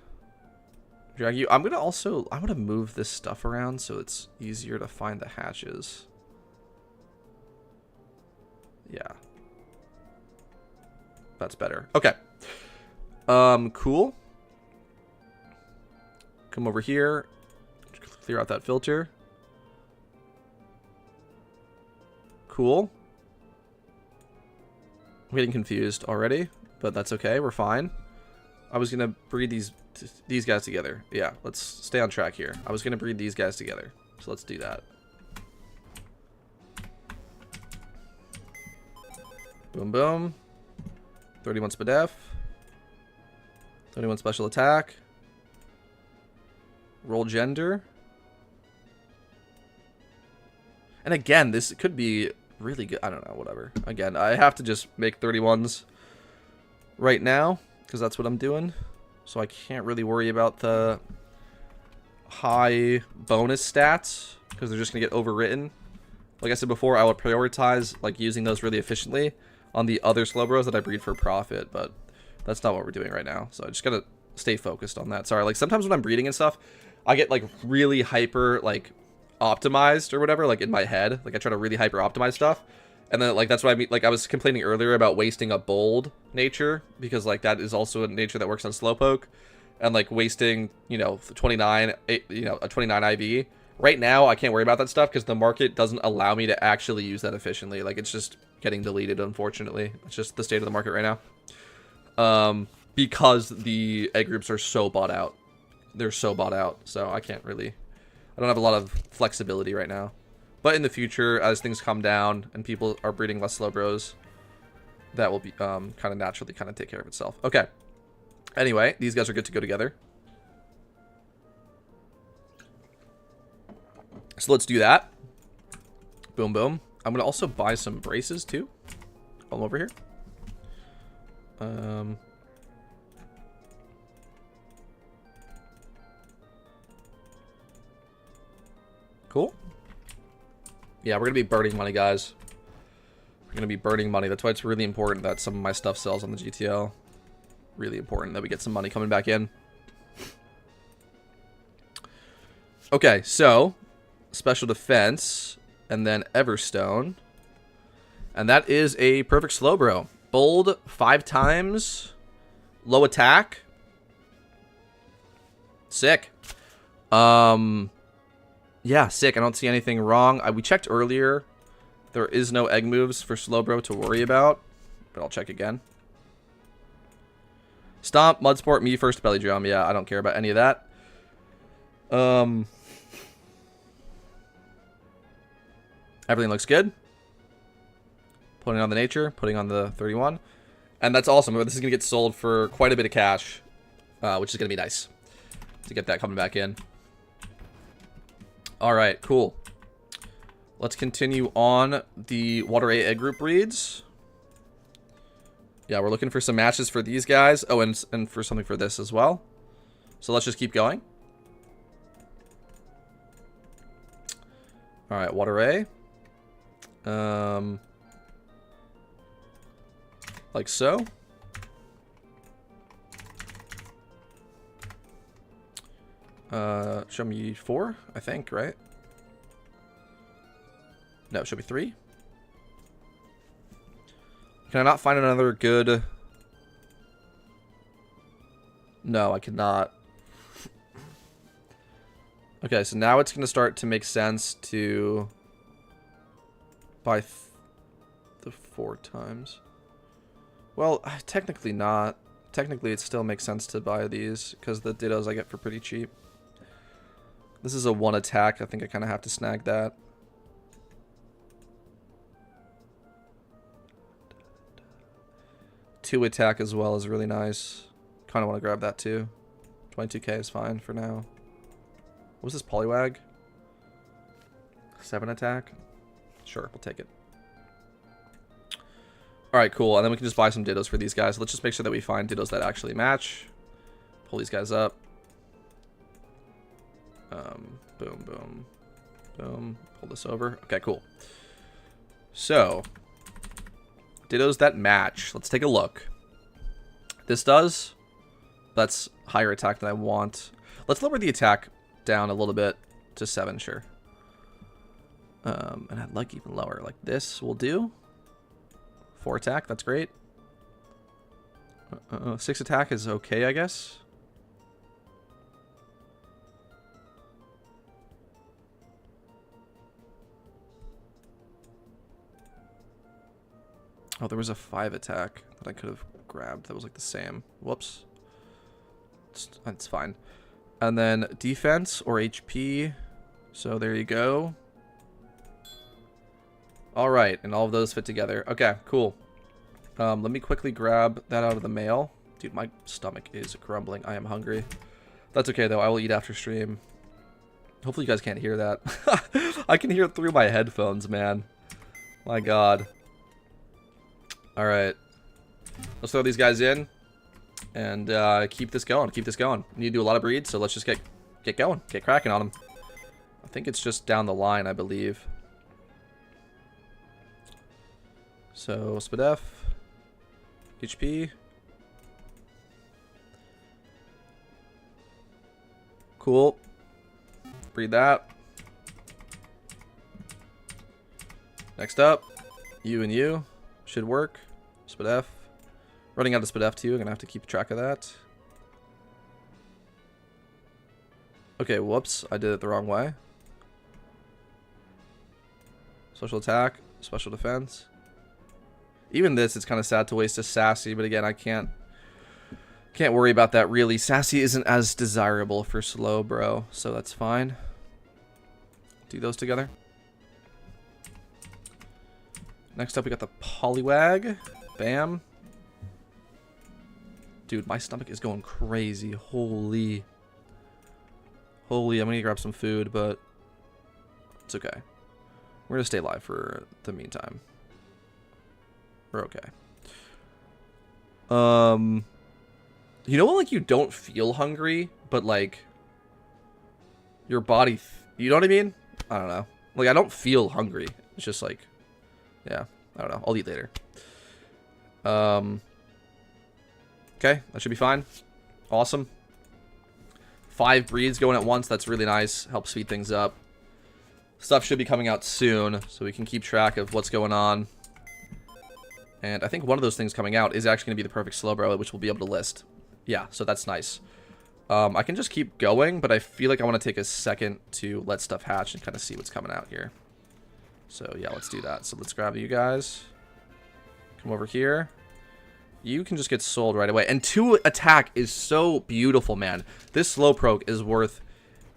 Drag you. I'm gonna move this stuff around so it's easier to find the hatches. Yeah. That's better. Okay. Cool. Come over here. Clear out that filter. Cool. I'm getting confused already, but that's okay. We're fine. I was gonna breed these guys together. Yeah, let's stay on track here. I was gonna breed these guys together, so let's do that. Boom, boom. 31 Spadef. 31 special attack. Roll gender. And again, this could be really good. I don't know, whatever. Again, I have to just make 31s right now, because that's what I'm doing. So I can't really worry about the high bonus stats, because they're just going to get overwritten. Like I said before, I would prioritize like using those really efficiently on the other Slowbros that I breed for profit, but that's not what we're doing right now. So I just got to stay focused on that. Sorry, like sometimes when I'm breeding and stuff, I get like really hyper like optimized or whatever, like in my head. Like I try to really hyper optimize stuff. And then, like, that's what I mean. Like, I was complaining earlier about wasting a bold nature, because, like, that is also a nature that works on Slowpoke. And, like, wasting, you know, 29, you know, a 29 IV. Right now, I can't worry about that stuff, because the market doesn't allow me to actually use that efficiently. Like, it's just getting deleted, unfortunately. It's just the state of the market right now. Because the egg groups are so bought out. They're so bought out, so I can't really... I don't have a lot of flexibility right now. But in the future, as things come down and people are breeding less Slowbros, that will be kind of naturally kind of take care of itself. Okay. Anyway, these guys are good to go together. So let's do that. Boom, boom. I'm going to also buy some braces too. While I'm over here. Cool. Yeah, we're going to be burning money, guys. We're going to be burning money. That's why it's really important that some of my stuff sells on the GTL. Really important that we get some money coming back in. Okay, so special defense and then Everstone. And that is a perfect Slowbro. Bold 5 times. Low attack. Sick. Yeah, sick. I don't see anything wrong. We checked earlier. There is no egg moves for Slowbro to worry about. But I'll check again. Stomp, Mudsport, me first, Belly Drum. Yeah, I don't care about any of that. Everything looks good. Putting on the nature, putting on the 31. And that's awesome. This is going to get sold for quite a bit of cash. Which is going to be nice. To get that coming back in. All right, cool. Let's continue on the Water A egg group breeds. Yeah, we're looking for some matches for these guys. Oh, and for something for this as well. So let's just keep going. All right, Water A. Like so. Show me 4, I think, right? No, show me 3. Can I not find another good... No, I cannot. Okay, so now it's going to start to make sense to buy the 4 times. Well, technically not. Technically, it still makes sense to buy these because the dittos I get for pretty cheap. This is a 1 attack. I think I kind of have to snag that. Two attack as well is really nice. Kind of want to grab that too. 22k is fine for now. What was this Poliwag? 7 attack? Sure, we'll take it. Alright, cool. And then we can just buy some dittos for these guys. Let's just make sure that we find dittos that actually match. Pull these guys up. Boom, boom, boom. Pull this over. Okay, cool. So, dittos that match. Let's take a look. This does. That's higher attack than I want. Let's lower the attack down a little bit to 7, sure. And I'd like even lower. Like this will do. 4 attack, that's great. 6 attack is okay, I guess. Oh, there was a 5 attack that I could have grabbed. That was like the same. Whoops. It's fine. And then defense or HP. So there you go. Alright, and all of those fit together. Okay, cool. Let me quickly grab that out of the mail. Dude, my stomach is grumbling. I am hungry. That's okay, though. I will eat after stream. Hopefully you guys can't hear that. I can hear it through my headphones, man. My god. Alright. Let's throw these guys in. And keep this going. Keep this going. We need to do a lot of breeds, so let's just get going. Get cracking on them. I think it's just down the line, I believe. So, Spadef. HP. Cool. Breed that. Next up, you and you. Should work. Spadef. Running out of Spadef too. I'm going to have to keep track of that. Okay, whoops. I did it the wrong way. Special attack. Special defense. Even this, it's kind of sad to waste a Sassy, but again, I can't worry about that really. Sassy isn't as desirable for Slowbro, so that's fine. Do those together. Next up, we got the Poliwag. Bam. Dude, my stomach is going crazy. Holy. Holy, I'm gonna grab some food, but it's okay. We're gonna stay alive for the meantime. We're okay. You know, like you don't feel hungry, but like your body, you know what I mean? I don't know. Like I don't feel hungry. It's just like, yeah, I don't know. I'll eat later. Okay, that should be fine. Awesome. 5 breeds going at once. That's really nice. Helps speed things up. Stuff should be coming out soon, so we can keep track of what's going on. And I think one of those things coming out is actually going to be the perfect Slowbro, which we'll be able to list. Yeah, so that's nice. I can just keep going, but I feel like I want to take a second to let stuff hatch and kind of see what's coming out here. So yeah, let's do that. So let's grab you guys. Come over here. You can just get sold right away. And 2 attack is so beautiful, man. This Slowpoke is worth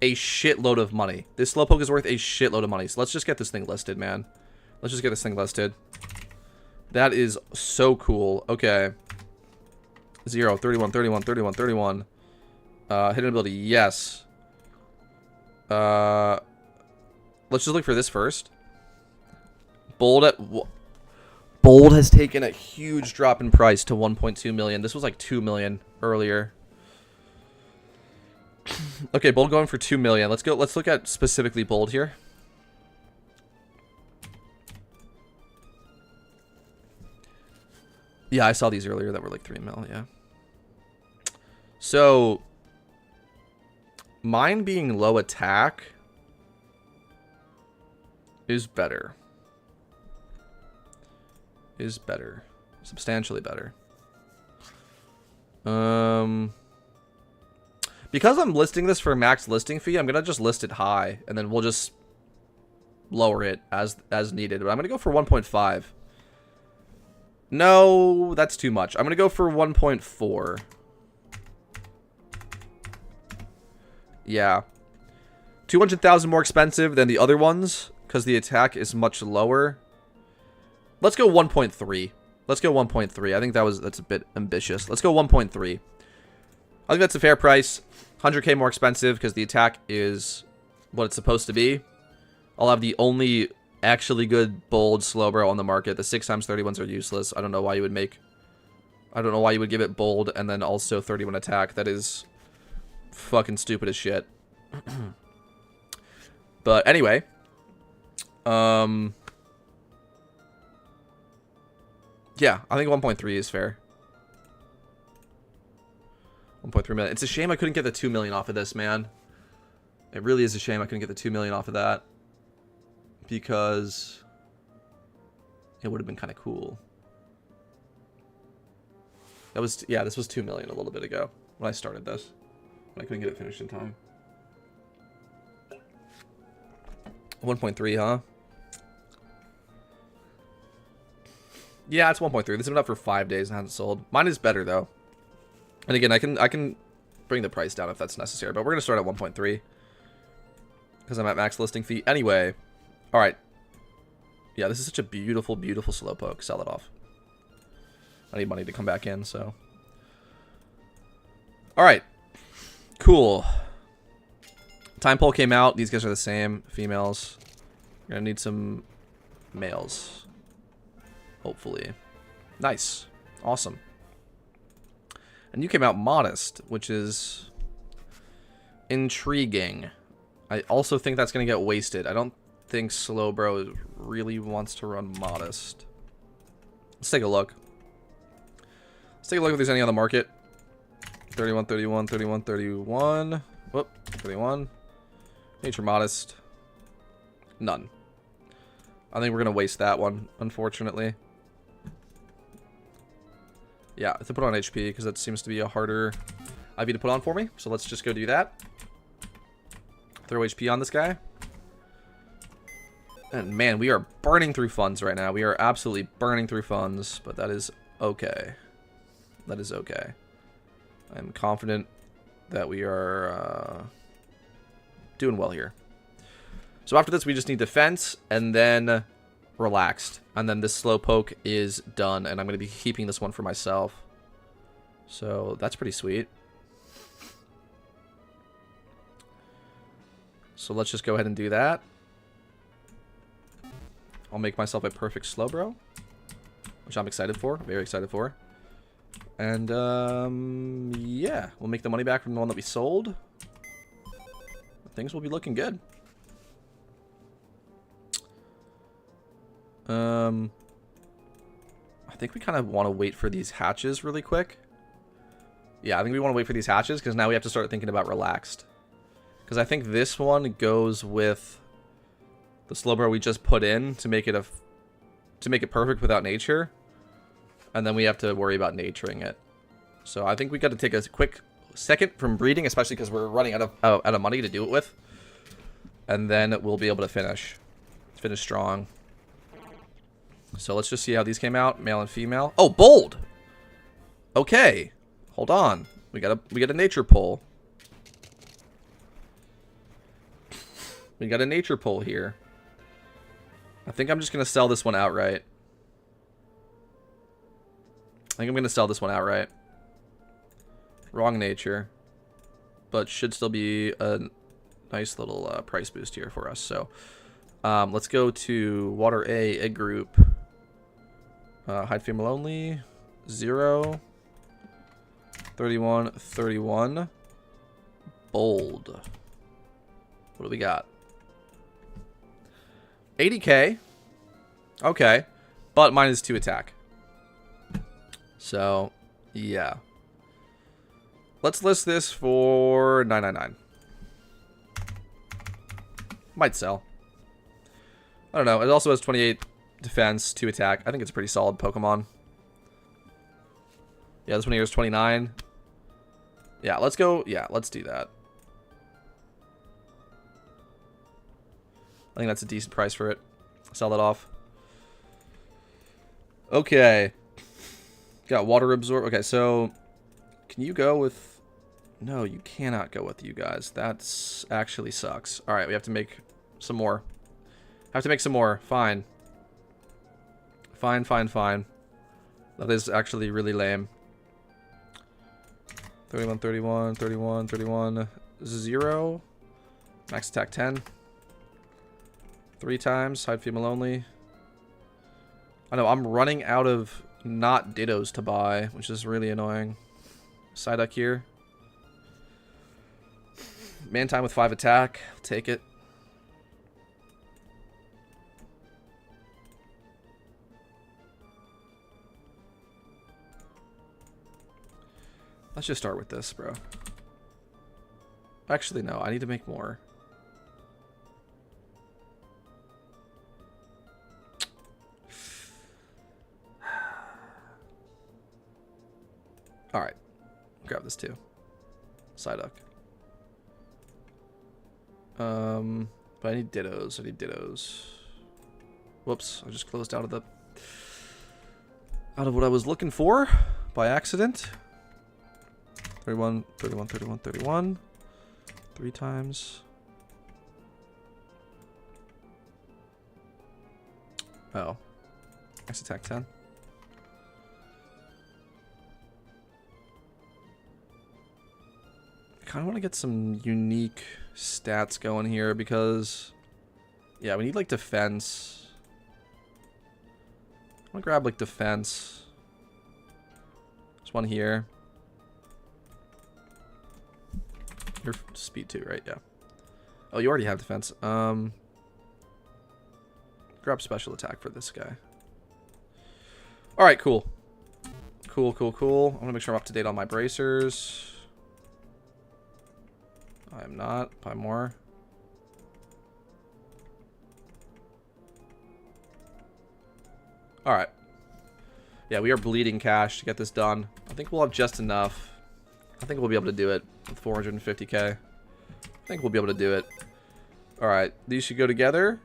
a shitload of money. This Slowpoke is worth a shitload of money. So let's just get this thing listed, man. Let's just get this thing listed. That is so cool. Okay. 0, 31, 31, 31, 31. Hidden ability, yes. let's just look for this first. Bold has taken a huge drop in price to 1.2 million. This was like 2 million earlier. Okay, Bold going for 2 million. Let's go. Let's look at specifically Bold here. Yeah, I saw these earlier that were like 3 mil, yeah. So, mine being low attack is better. Is better. Substantially better. Because I'm listing this for max listing fee, I'm going to just list it high, and then we'll just lower it as needed. But I'm going to go for 1.5. No, that's too much. I'm going to go for 1.4. Yeah. 200,000 more expensive than the other ones because the attack is much lower. Let's go 1.3. Let's go 1.3. I think that's a bit ambitious. Let's go 1.3. I think that's a fair price. 100k more expensive because the attack is what it's supposed to be. I'll have the only actually good Bold Slowbro on the market. The 6x31s are useless. I don't know why you would give it Bold and then also 31 attack. That is fucking stupid as shit. But anyway. Yeah, I think 1.3 is fair. 1.3 million. It's a shame I couldn't get the 2 million off of this, man. It really is a shame I couldn't get the 2 million off of that. Because it would have been kind of cool. That was, yeah, this was 2 million a little bit ago when I started this. When I couldn't get it finished in time. 1.3, huh? Yeah, it's 1.3. This has been up for 5 days and hasn't sold. Mine is better though. And again, I can bring the price down if that's necessary, but we're gonna start at 1.3 because I'm at max listing fee anyway. All right. Yeah, this is such a beautiful, beautiful Slowpoke. Sell it off. I need money to come back in, so. All right. Cool. Time poll came out. These guys are the same. Females. We're gonna need some males. Hopefully. Nice. Awesome. And you came out modest, which is intriguing. I also think that's gonna get wasted. I don't think Slowbro really wants to run modest. Let's take a look. Let's take a look if there's any on the market. 31, 31, 31, 31. Whoop, 31. Nature modest. None. I think we're going to waste that one, unfortunately. Yeah, I have to put on HP because that seems to be a harder IV to put on for me. So let's just go do that. Throw HP on this guy. And man, we are burning through funds right now. We are absolutely burning through funds, but that is okay. That is okay. I'm confident that we are doing well here. So after this, we just need defense and then relaxed. And then this Slowpoke is done. And I'm going to be keeping this one for myself. So that's pretty sweet. So let's just go ahead and do that. I'll make myself a perfect Slowbro, which I'm excited for. Very excited for. And, yeah. We'll make the money back from the one that we sold. Things will be looking good. I think we kind of want to wait for these hatches really quick. Yeah, I think we want to wait for these hatches because now we have to start thinking about relaxed. Because I think this one goes with the Slowbro we just put in to make it perfect without nature. And then we have to worry about naturing it. So I think we got to take a quick second from breeding, especially because we're running out of money to do it with. And then we'll be able to finish strong. So let's just see how these came out, male and female. Oh, bold. Okay, hold on. We got a nature pull. We got a nature pull here. I think I'm just gonna sell this one outright. I think I'm gonna sell this one outright. Wrong nature, but should still be a nice little price boost here for us. So Let's go to water A, egg group. Hide female only. 0. 31, 31. Bold. What do we got? 80k. Okay. But -2 attack. So, yeah. Let's list this for 999. Might sell. I don't know. It also has 28 defense, 2 attack. I think it's a pretty solid Pokemon. Yeah, this one here is 29. Yeah, let's go. Yeah, let's do that. I think that's a decent price for it. Sell that off. Okay. Got water absorb. Okay, so can you go with... No, you cannot go with you guys. That's actually sucks. All right, we have to make some more. Have to make some more. Fine. Fine, fine, fine. That is actually really lame. 31, 31, 31, 31. 0. Max attack 10. 3 times. Hide female only. I know, I'm running out of not Dittos to buy, which is really annoying. Psyduck here. Mantine with 5 attack. I'll take it. Let's just start with this, bro. Actually, no. I need to make more. Alright. Grab this too. Psyduck. But I need Dittos. I need Dittos. Whoops. I just closed out of what I was looking for by accident. 31, 31, 31, 31. 3 times. Oh. Max attack 10. I kind of want to get some unique stats going here because... Yeah, we need like defense. I'm gonna grab like defense. There's one here. Your speed too, right? Yeah. Oh, you already have defense. Grab special attack for this guy. All right, cool. Cool, cool, cool. I'm gonna make sure I'm up to date on my bracers. I am not. Buy more. All right. Yeah, we are bleeding cash to get this done. I think we'll have just enough. I think we'll be able to do it with 450k. I think we'll be able to do it. All right, these should go together.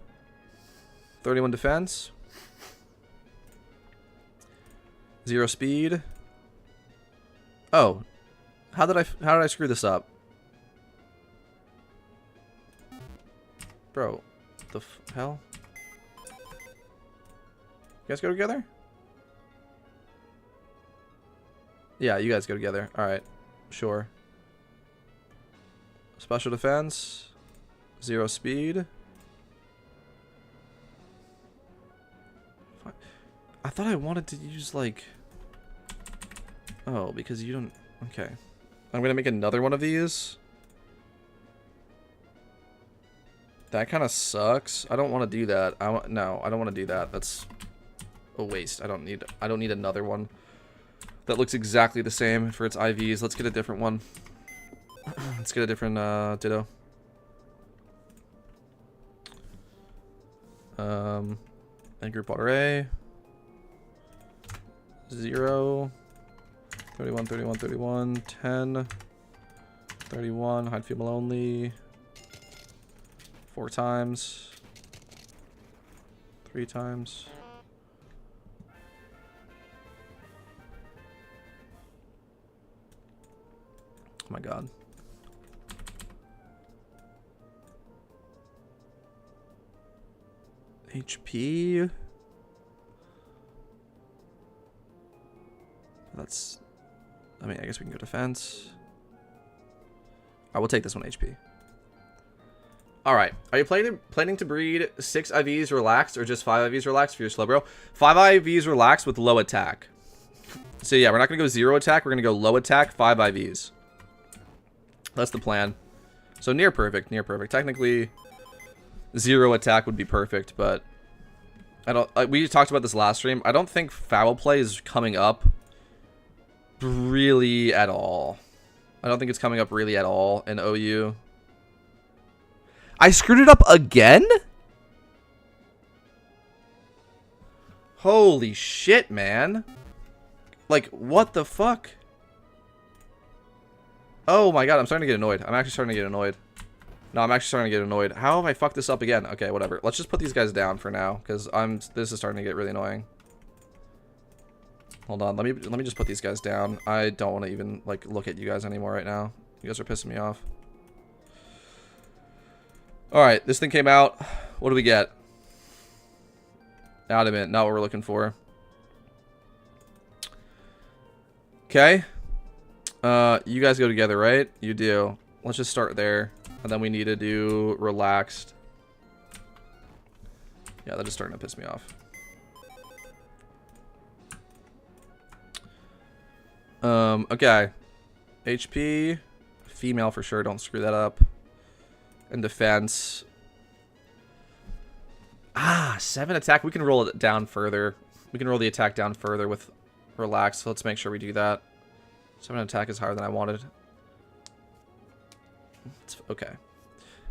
31 defense. 0 speed. Oh, how did I screw this up? Bro, the hell? You guys go together? Yeah, you guys go together. All right. Sure. Special defense. 0 speed. I thought I wanted to use like... Oh, because you don't... Okay. I'm going to make another one of these. That kind of sucks. I don't want to do that. No, I don't want to do that. That's a waste. I don't need another one that looks exactly the same for its IVs. Let's get a different one. Let's get a different Ditto. And group water A. 0. 31, 31, 31. 10. 31. Hide female only. 4 times. 3 times. Oh my god. HP. That's... I mean, I guess we can go defense. I will take this one HP. Alright. Are you planning to breed 6 IVs relaxed or just 5 IVs relaxed for your Slowbro? 5 IVs relaxed with low attack. So yeah, we're not going to go 0 attack. We're going to go low attack, 5 IVs. That's the plan. So near perfect, near perfect. Technically, 0 attack would be perfect, but I don't. We talked about this last stream. I don't think foul play is coming up really at all. I don't think it's coming up really at all in OU. I screwed it up again? Holy shit, man. Like, what the fuck? Oh my god, I'm starting to get annoyed. I'm actually starting to get annoyed. No, I'm actually starting to get annoyed. How have I fucked this up again? Okay, whatever. Let's just put these guys down for now, because this is starting to get really annoying. Hold on, let me just put these guys down. I don't want to even like look at you guys anymore right now. You guys are pissing me off. Alright, this thing came out. What do we get? Adamant, not what we're looking for. Okay. You guys go together, right? You do. Let's just start there. And then we need to do relaxed. Yeah, that is starting to piss me off. Okay. HP. Female for sure, don't screw that up. And defense. 7 attack. We can roll it down further. We can roll the attack down further with relax. So let's make sure we do that. 7 attack is higher than I wanted. It's okay.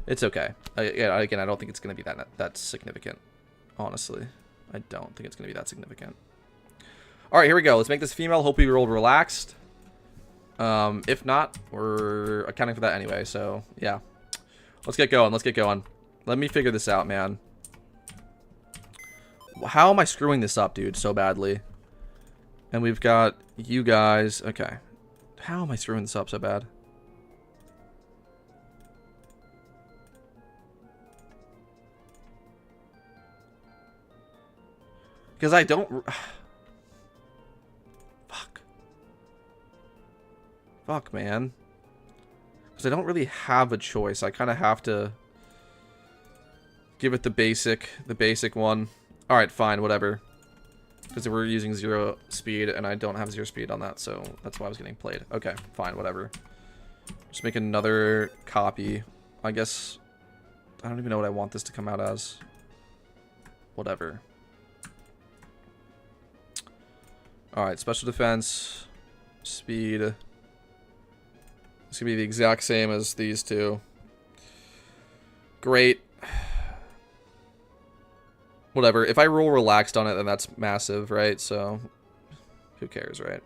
It's okay. Yeah, again, I don't think it's going to be that significant. Honestly. I don't think it's going to be that significant. Alright, here we go. Let's make this female. Hope we rolled relaxed. If not, we're accounting for that anyway. So, yeah. Let's get going. Let's get going. Let me figure this out, man. How am I screwing this up, dude, so badly? And we've got you guys. Okay. How am I screwing this up so bad? Because I don't... Fuck, man. Because I don't really have a choice. I kind of have to give it the basic one. Alright, fine, whatever. Because we're using 0 speed, and I don't have 0 speed on that, so that's why I was getting played. Okay, fine, whatever. Just make another copy. I guess... I don't even know what I want this to come out as. Whatever. Alright, special defense. Speed. It's gonna be the exact same as these two. Great. Whatever. If I roll relaxed on it, then that's massive, right? So, who cares, right?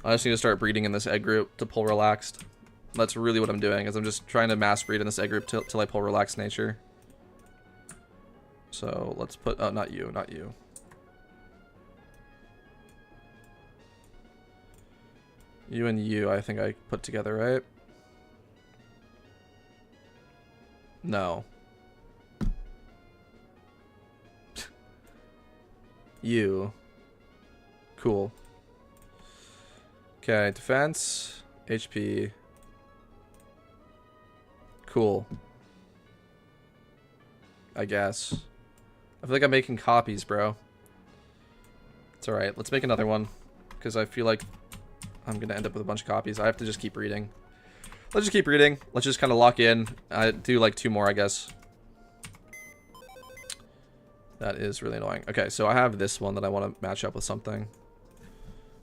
I just need to start breeding in this egg group to pull relaxed. That's really what I'm doing, is I'm just trying to mass breed in this egg group till I pull relaxed nature. So, let's put... Oh, not you, not you. You and you, I think I put together, right? No. You. Cool. Okay, defense. HP. Cool. I guess. I feel like I'm making copies, bro. It's alright. Let's make another one. Because I feel like I'm going to end up with a bunch of copies. I have to just keep reading. Let's just keep reading. Let's just kind of lock in. I do like 2 more, I guess. That is really annoying. Okay, so I have this one that I want to match up with something.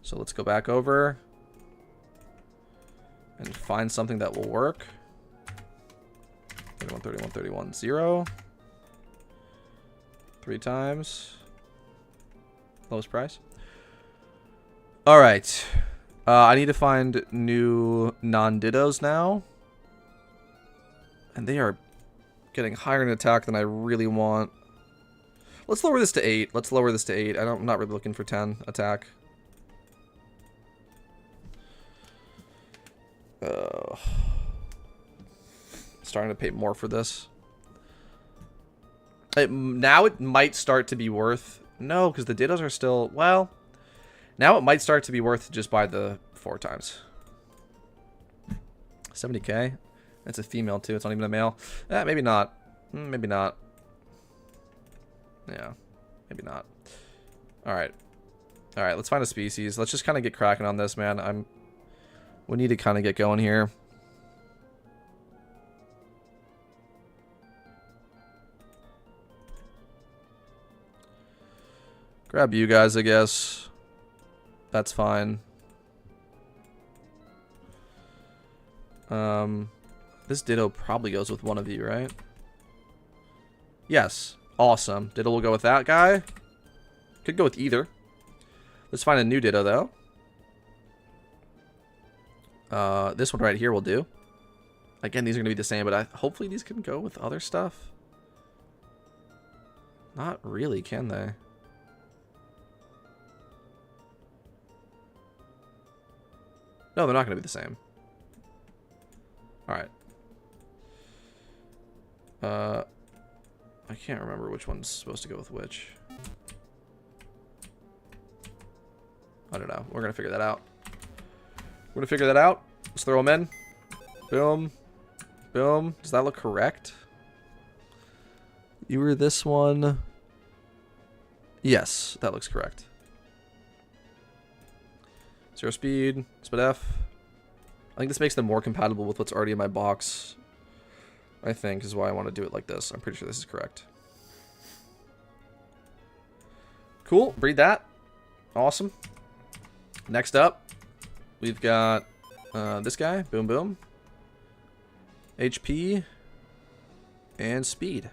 So let's go back over. And find something that will work. 31, 31, 31, 0. 3 times. Lowest price. Alright. I need to find new non-dittos now. And they are getting higher in attack than I really want. Let's lower this to 8. Let's lower this to 8. I'm not really looking for 10 attack. Starting to pay more for this. Now it might start to be worth... No, because the dittos are still... Well... Now it might start to be worth to just buy the 4 times. 70k. It's a female too. It's not even a male. Maybe not. Maybe not. Yeah, maybe not. All right. All right, let's find a species. Let's just kind of get cracking on this, man. We need to kind of get going here. Grab you guys, I guess. That's fine. This Ditto probably goes with one of you, right? Yes. Awesome. Ditto will go with that guy. Could go with either. Let's find a new Ditto, though. This one right here will do. Again, these are going to be the same, but hopefully these can go with other stuff. Not really, can they? No, they're not going to be the same. Alright. I can't remember which one's supposed to go with which. I don't know. We're going to figure that out. We're going to figure that out. Let's throw them in. Boom. Boom. Does that look correct? You were this one. Yes, that looks correct. 0 speed. Split F. I think this makes them more compatible with what's already in my box. I think is why I want to do it like this. I'm pretty sure this is correct. Cool. Breed that. Awesome. Next up, we've got this guy. Boom, boom. HP. And speed.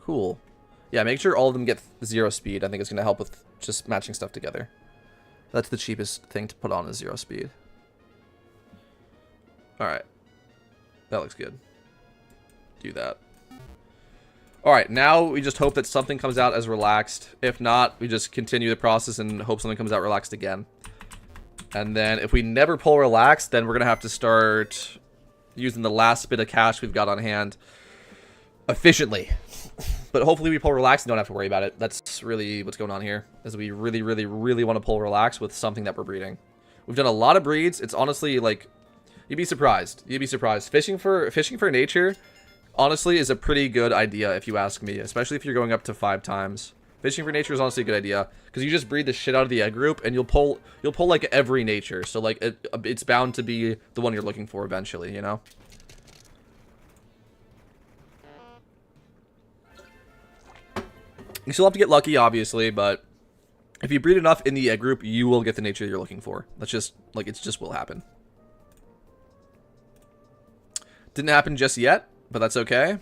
Cool. Yeah, make sure all of them get 0 speed. I think it's going to help with just matching stuff together. That's the cheapest thing to put on is 0 speed. Alright. That looks good. Do that. Alright, now we just hope that something comes out as relaxed. If not, we just continue the process and hope something comes out relaxed again. And then if we never pull relaxed, then we're going to have to start using the last bit of cash we've got on hand efficiently. But hopefully we pull relaxed and don't have to worry about it. That's really what's going on here, is we really, really, really want to pull relaxed with something that we're breeding. We've done a lot of breeds. It's honestly like, you'd be surprised. You'd be surprised. Fishing for nature, honestly, is a pretty good idea if you ask me, especially if you're going up to 5 times. Fishing for nature is honestly a good idea because you just breed the shit out of the egg group and you'll pull like every nature. So like it's bound to be the one you're looking for eventually, you know. You still have to get lucky, obviously, but if you breed enough in the egg group, you will get the nature you're looking for. That's just like it just will happen. Didn't happen just yet, but that's okay.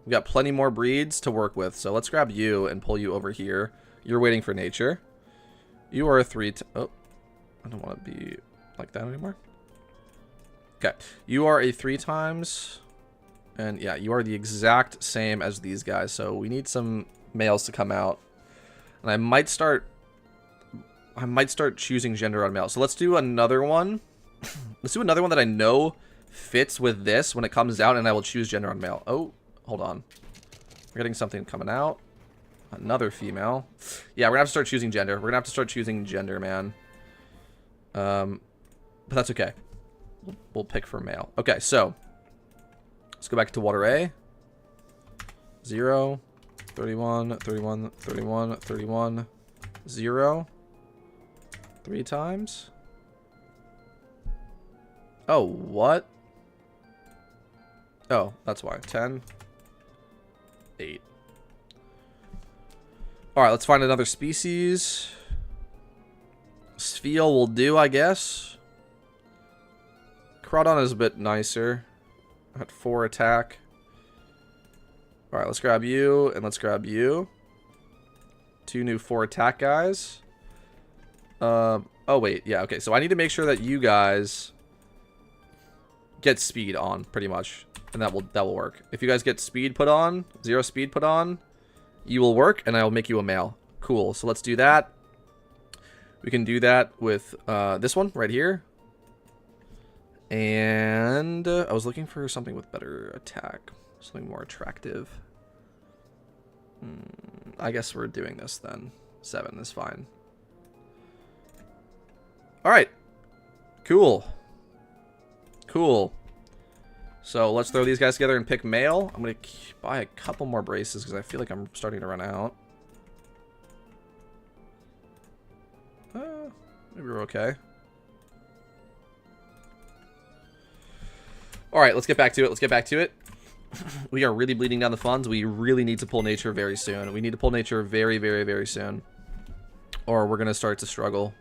We've got plenty more breeds to work with, so let's grab you and pull you over here. You're waiting for nature. You are a 3. Oh, I don't want to be like that anymore. Okay, you are a 3 times, and yeah, you are the exact same as these guys. So we need some males to come out, and I might start choosing gender on male. So let's do another one. Let's do another one that I know fits with this when it comes out, and I will choose gender on male. Oh, hold on. We're getting something coming out. Another female. Yeah, we're gonna have to start choosing gender. We're gonna have to start choosing gender, man. But that's okay. We'll pick for male. Okay, so let's go back to water A. 0, 31, 31, 31, 31, 0. 3 times. Oh, what? Oh, that's why. 10. 8. Alright, let's find another species. Spheal will do, I guess. Crawdon is a bit nicer. At 4 attack. Alright, let's grab you, and let's grab you. 2 new 4 attack guys. Oh, wait. Yeah, okay. So I need to make sure that you guys get speed on, pretty much. And that will work. If you guys get speed put on, 0 speed put on, you will work, and I will make you a male. Cool. So let's do that. We can do that with this one right here. And I was looking for something with better attack. Something more attractive. I guess we're doing this then. 7 is fine. Alright. Cool. Cool. So let's throw these guys together and pick male. I'm going to buy a couple more braces because I feel like I'm starting to run out. Maybe we're okay. Alright, let's get back to it. Let's get back to it. We are really bleeding down the funds. We really need to pull nature very soon. We need to pull nature very, very, very soon. Or we're going to start to struggle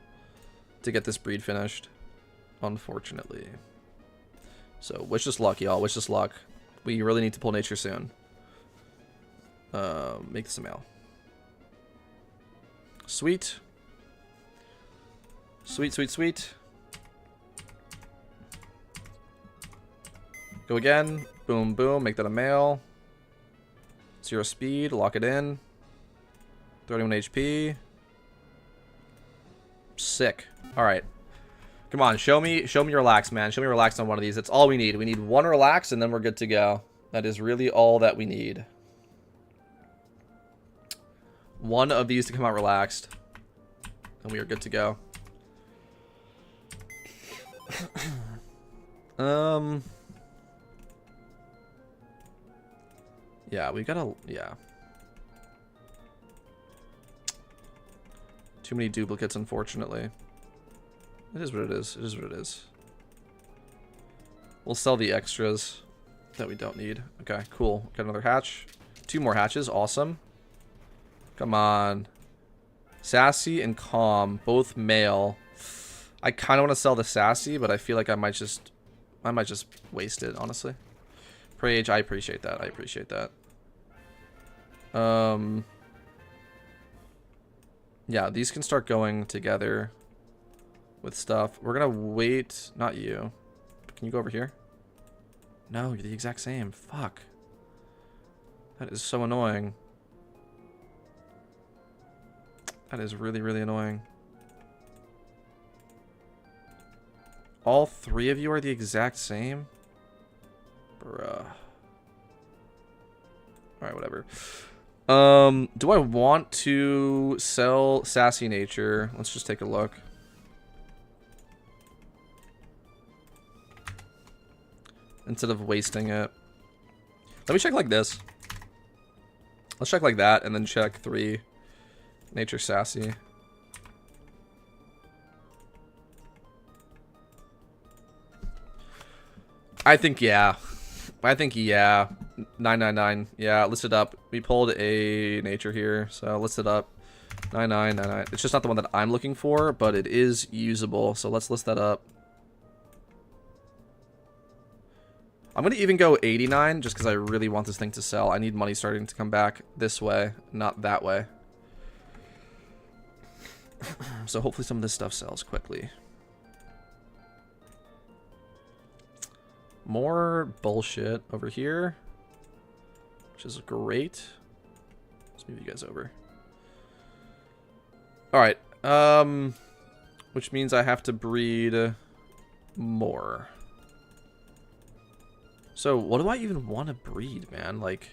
to get this breed finished. Unfortunately. So, wish us luck, y'all. Wish us luck. We really need to pull nature soon. Make this a male. Sweet. Sweet, sweet, sweet. Go again. Boom, boom. Make that a male. 0 speed. Lock it in. 31 HP. Sick. Alright. Come on. Show me relax, man. Show me relax on one of these. That's all we need. We need one relax and then we're good to go. That is really all that we need. One of these to come out relaxed. And we are good to go. Yeah, we gotta, yeah. Too many duplicates, unfortunately. It is what it is. It is what it is. We'll sell the extras that we don't need. Okay, cool. Got another hatch. 2 more hatches. Awesome. Come on. Sassy and Calm, both male. I kind of want to sell the Sassy, but I feel like I might just waste it, honestly. Prage, I appreciate that. I appreciate that. Yeah, these can start going together with stuff. We're gonna wait. Not you. Can you go over here? No, you're the exact same. Fuck. That is so annoying. That is really, really annoying. All 3 of you are the exact same? Bruh. Alright, whatever. Do I want to sell Sassy Nature? Let's just take a look. Instead of wasting it. Let me check like this. Let's check like that and then check 3 Nature Sassy. I think, yeah. 999. Yeah, list it up. We pulled a nature here, so list it up. 9999. It's just not the one that I'm looking for, but it is usable, so let's list that up. I'm going to even go 89 just because I really want this thing to sell. I need money starting to come back this way, not that way. So hopefully some of this stuff sells quickly. More bullshit over here, which is great. Let's move you guys over. Alright, which means I have to breed more. So, what do I even want to breed, man? Like,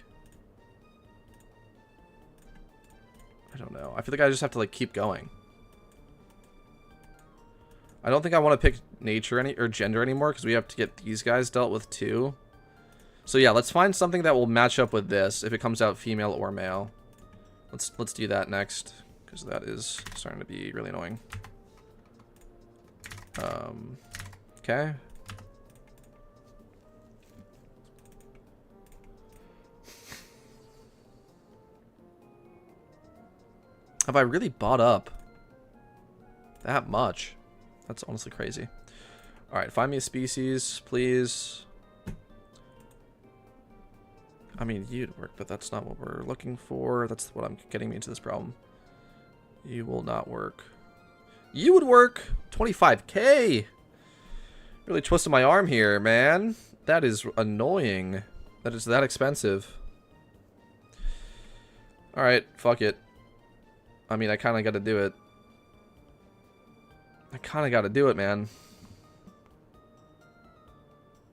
I don't know. I feel like I just have to, like, keep going. I don't think I want to pick nature or gender anymore because we have to get these guys dealt with too. So yeah, let's find something that will match up with this if it comes out female or male. Let's do that next because that is starting to be really annoying. Okay. Have I really bought up that much? That's honestly crazy. Alright, find me a species, please. I mean, you'd work, but that's not what we're looking for. That's what I'm getting me into this problem. You will not work. You would work! 25k! Really twisted my arm here, man. That is annoying. That is that expensive. Alright, fuck it. I mean, I kind of got to do it. I kind of got to do it, man.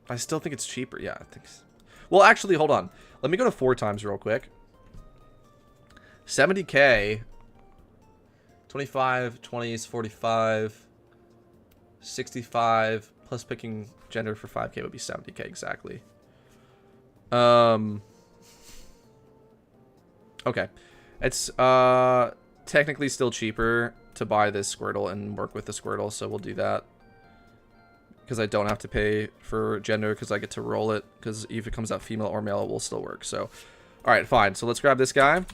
I still think it's cheaper. Yeah, I think so. Well, actually, hold on. Let me go to 4 times real quick. 70k. 25, 20s, 45, 65, plus picking gender for 5k would be 70k exactly. Okay. It's technically still cheaper to buy this Squirtle and work with the Squirtle, so we'll do that. Because I don't have to pay for gender, because I get to roll it. Because if it comes out female or male, it will still work. So, alright, fine. So let's grab this guy.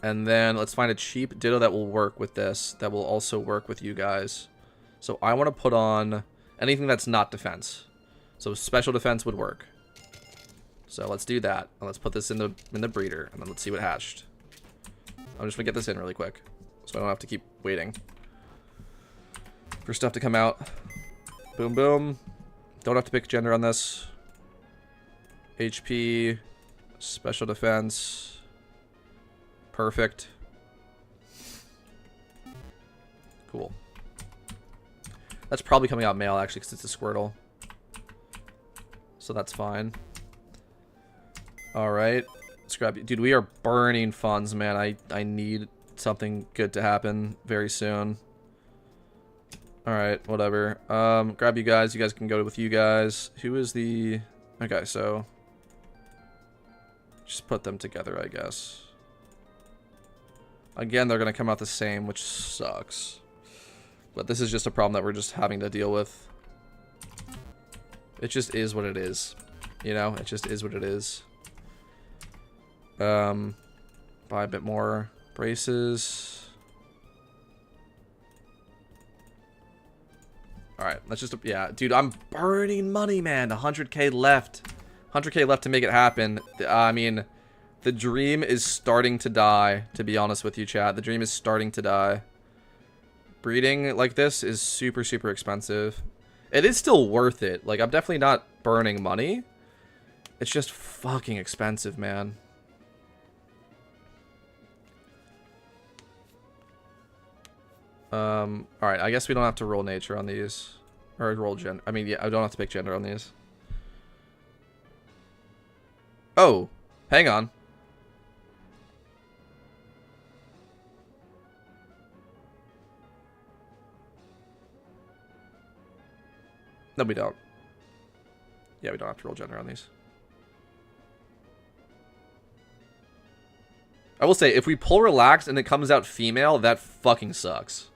And then let's find a cheap Ditto that will work with this. That will also work with you guys. So I want to put on anything that's not defense. So special defense would work. So let's do that. And let's put this in the breeder. And then let's see what hatched. I'm just going to get this in really quick. So I don't have to keep waiting for stuff to come out. Boom, boom. Don't have to pick gender on this. HP. Special defense. Perfect. Cool. That's probably coming out male, actually, because it's a Squirtle. So that's fine. Alright. Scrap. Dude, we are burning funds, man. I need something good to happen very soon. Alright, whatever. Grab you guys. You guys can go with you guys. Who is the... Okay, so... Just put them together, I guess. Again, they're going to come out the same, which sucks. But this is just a problem that we're just having to deal with. It just is what it is. You know? It just is what it is. Buy a bit more braces. Alright, that's just... Yeah, dude, I'm burning money, man. 100k left. 100k left to make it happen. I mean... The dream is starting to die, to be honest with you, chat. The dream is starting to die. Breeding like this is super, super expensive. It is still worth it. Like, I'm definitely not burning money. It's just fucking expensive, man. Alright, I guess we don't have to roll nature on these. Or roll gender. I mean, yeah, I don't have to pick gender on these. Oh, hang on. No, we don't. Yeah, we don't have to roll gender on these. I will say, if we pull relaxed and it comes out female, that fucking sucks.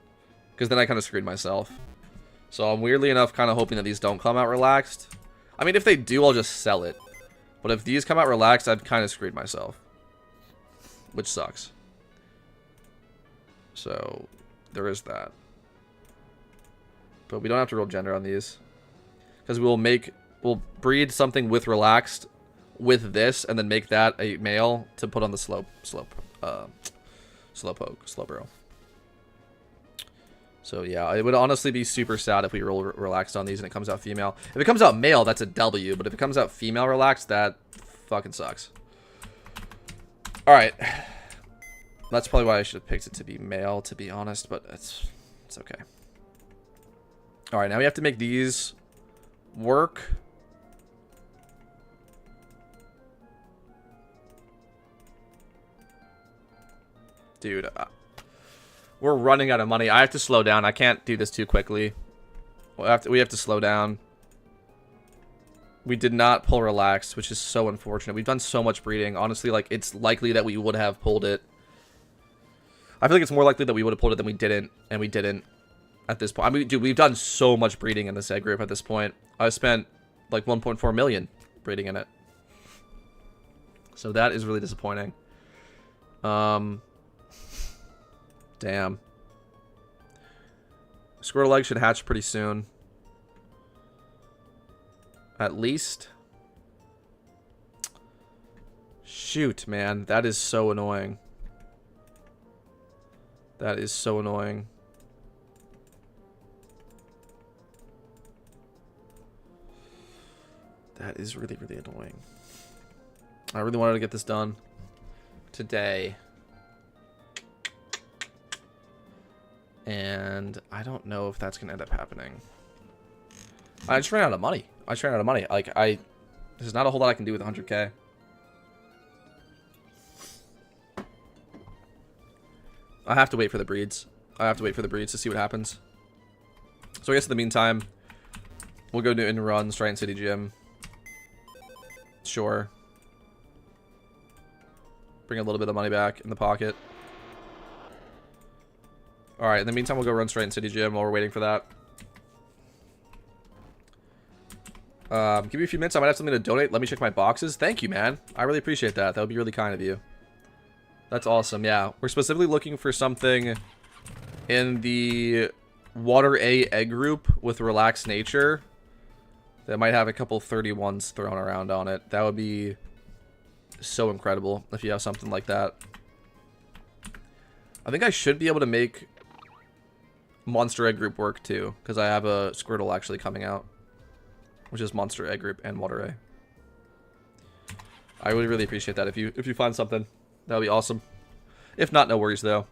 Because then I kind of screwed myself. So I'm weirdly enough kind of hoping that these don't come out relaxed. I mean, if they do, I'll just sell it. But if these come out relaxed, I've kind of screwed myself. Which sucks. So, there is that. But we don't have to roll gender on these. Because we'll breed something with relaxed with this, and then make that a male to put on the Slowpoke, Slowbro. So yeah, it would honestly be super sad if we roll relaxed on these and it comes out female. If it comes out male, that's a W, but if it comes out female relaxed, that fucking sucks. Alright. That's probably why I should have picked it to be male, to be honest, but it's okay. Alright, now we have to make these work. Dude, we're running out of money. I have to slow down. I can't do this too quickly. We have to slow down. We did not pull relaxed, which is so unfortunate. We've done so much breeding. Honestly, like, it's likely that we would have pulled it. I feel like it's more likely that we would have pulled it than we didn't, and we didn't at this point. I mean, dude, we've done so much breeding in this egg group at this point. I spent like 1.4 million breeding in it. So that is really disappointing. Damn. Squirtle egg should hatch pretty soon. At least. Shoot, man. That is so annoying. That is so annoying. That is really, really annoying. I really wanted to get this done today. And I don't know if that's going to end up happening. I just ran out of money. Like, there's not a whole lot I can do with 100k. I have to wait for the breeds. To see what happens. So I guess in the meantime, we'll go do and run Strien City Gym. Sure. Bring a little bit of money back in the pocket. Alright, in the meantime, we'll go run Strien City Gym while we're waiting for that. Give me a few minutes. I might have something to donate. Let me check my boxes. Thank you, man. I really appreciate that. That would be really kind of you. That's awesome. Yeah, we're specifically looking for something in the Water A egg group with relaxed nature that might have a couple 31s thrown around on it. That would be so incredible if you have something like that. I think I should be able to make Monster Egg Group work too, because I have a Squirtle actually coming out, which is Monster Egg Group and Water A. I would really appreciate that if you find something. That would be awesome. If not, no worries though.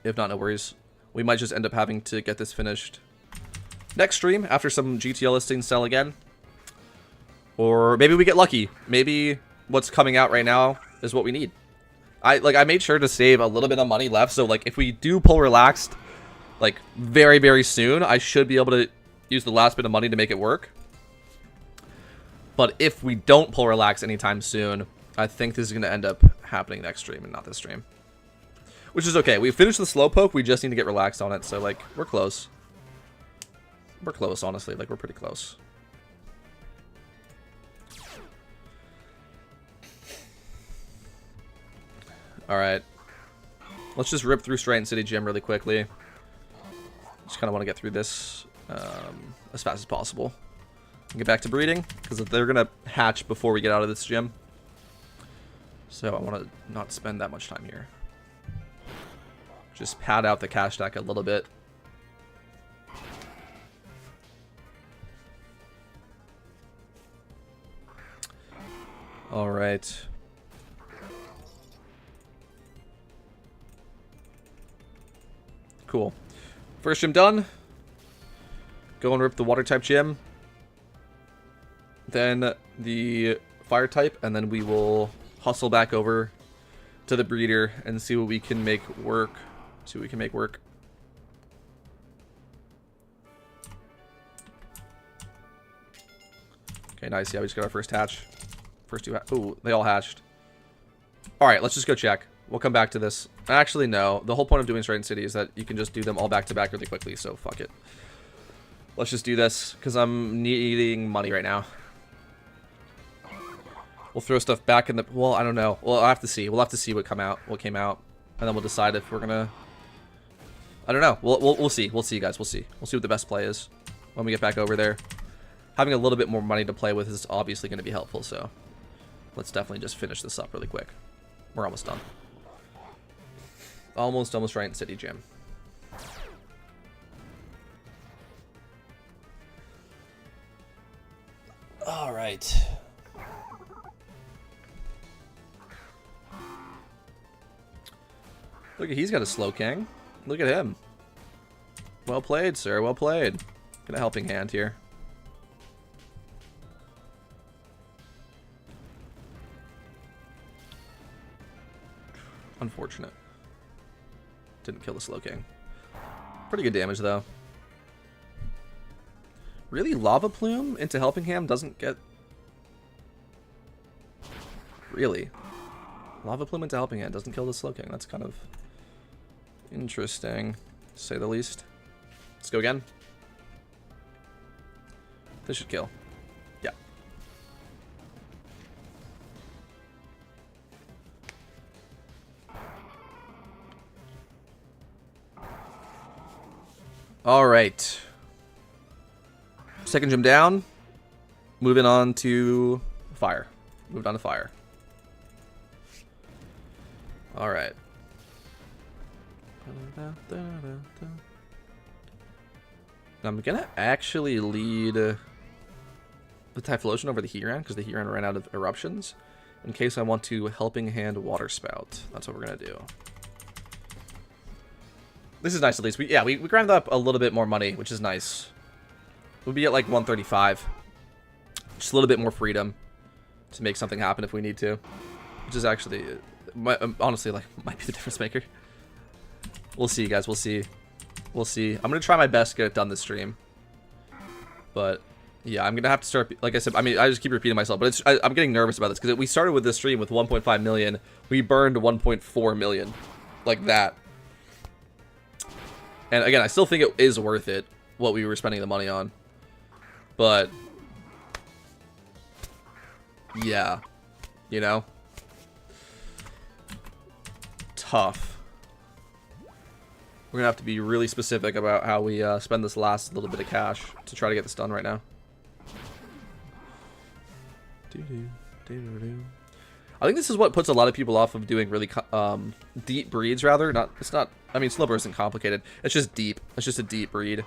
If not, no worries. We might just end up having to get this finished next stream after some GTL listings sell again. Or maybe we get lucky. Maybe what's coming out right now is what we need. I made sure to save a little bit of money left, so like if we do pull relaxed like very, very soon, I should be able to use the last bit of money to make it work. But if we don't pull relax anytime soon, I think this is going to end up happening next stream and not this stream. Which is okay. We finished the Slowpoke, we just need to get relaxed on it, so like we're close. We're close, honestly, like we're pretty close. Alright. Let's just rip through Strien City Gym really quickly. Just kind of want to get through this as fast as possible. And get back to breeding, because they're going to hatch before we get out of this gym. So I want to not spend that much time here. Just pad out the cash stack a little bit. Alright. Cool. First gym done. Go and rip the water type gym. Then the fire type, and then we will hustle back over to the breeder and see what we can make work. See what we can make work. Okay, nice. Yeah, we just got our first hatch. First two. Ooh, they all hatched. All right, let's just go check. We'll come back to this. Actually, no. The whole point of doing Strien City is that you can just do them all back to back really quickly, so fuck it. Let's just do this, because I'm needing money right now. We'll throw stuff back in the... Well, I don't know. Well, I'll have to see. We'll have to see what came out, and then we'll decide if we're gonna... I don't know. We'll see. We'll see, guys. We'll see. We'll see what the best play is when we get back over there. Having a little bit more money to play with is obviously going to be helpful, so let's definitely just finish this up really quick. We're almost done. Almost Strien City Gym. All right. Look, he's got a Slowking. Look at him. Well played, sir. Well played. Get a helping hand here. Unfortunate. Didn't kill the Slowking. Pretty good damage, though. Really? Lava Plume into Helping Hand doesn't get... Really? Lava Plume into Helping Hand doesn't kill the Slowking. That's kind of interesting, to say the least. Let's go again. This should kill. Yeah. All right. Second gym down. Moving on to fire. Moved on to fire. All right. I'm gonna actually lead the Typhlosion over the Heron, because the Heron ran out of eruptions, in case I want to Helping Hand Water Spout. That's what we're gonna do. This is nice, at least. We grabbed up a little bit more money, which is nice. We'll be at like 135. Just a little bit more freedom to make something happen if we need to, which is actually, honestly, like, might be the difference maker. We'll see, guys. We'll see. We'll see. I'm gonna try my best to get it done this stream, but Yeah, I'm gonna have to start. Like I said, I mean, I just keep repeating myself, but I'm getting nervous about this because we started with this stream with 1.5 million. We burned 1.4 million, like that. And again, I still think it is worth it what we were spending the money on, but yeah, you know, tough. We're gonna have to be really specific about how we spend this last little bit of cash to try to get this done right now. I think this is what puts a lot of people off of doing really deep breeds. Rather, it's not. I mean, Slowbro isn't complicated. It's just deep. It's just a deep breed,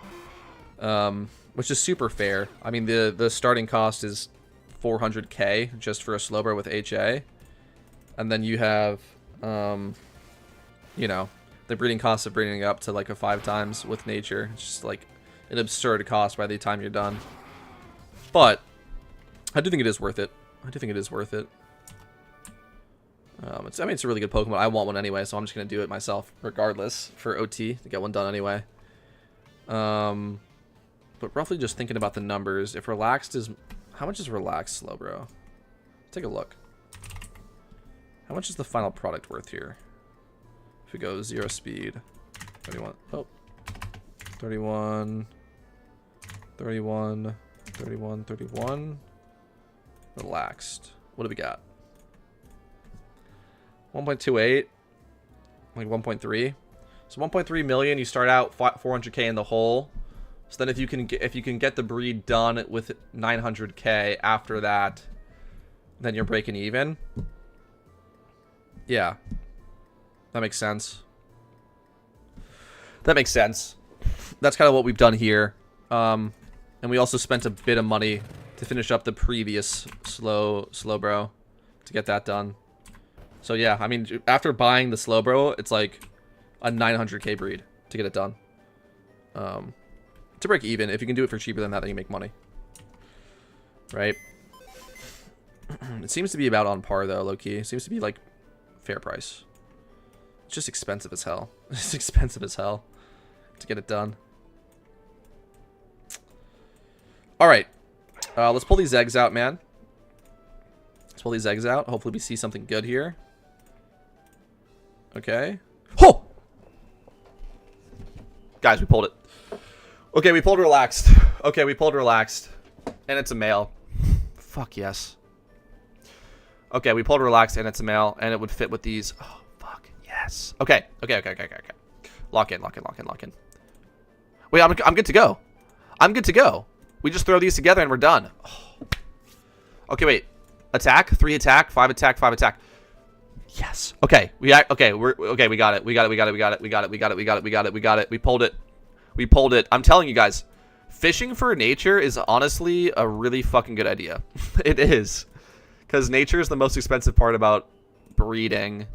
which is super fair. I mean, the starting cost is 400k just for a Slowbro with HA, and then you have, you know, the breeding cost of breeding up to like a 5 times with nature. It's just like an absurd cost by the time you're done. But I do think it is worth it. I do think it is worth it. I mean, it's a really good Pokemon. I want one anyway, so I'm just going to do it myself regardless for OT to get one done anyway. But roughly just thinking about the numbers, if relaxed is... How much is relaxed, Slowbro? Take a look. How much is the final product worth here? If we go 0 speed, 31. Oh. 31. 31. 31. 31. Relaxed. What do we got? 1.28, like 1.3. So 1.3 million. You start out 400k in the hole. So then if you can get the breed done with 900k after that, then you're breaking even. Yeah, that makes sense. That makes sense. That's kind of what we've done here. And we also spent a bit of money to finish up the previous Slowbro to get that done. So yeah, I mean, after buying the Slowbro, it's like a 900k breed to get it done. To break even, if you can do it for cheaper than that, then you make money. Right? It seems to be about on par though, low-key. It seems to be like fair price. It's just expensive as hell. It's expensive as hell to get it done. Alright. Let's pull these eggs out, man. Let's pull these eggs out. Hopefully we see something good here. Okay. Oh! Guys, we pulled it. Okay, we pulled relaxed. Okay, we pulled relaxed. And it's a male. Fuck yes. Okay, we pulled relaxed and it's a male. And it would fit with these. Oh, fuck. Yes. Okay. Okay. Lock in. Wait, I'm good to go. I'm good to go. We just throw these together and we're done. Oh. Okay, wait. Attack. 3 attack. 5 attack. 5 attack. Yes. Okay. We got it. We got it. We pulled it. I'm telling you guys, fishing for nature is honestly a really fucking good idea. It is. Because nature is the most expensive part about breeding.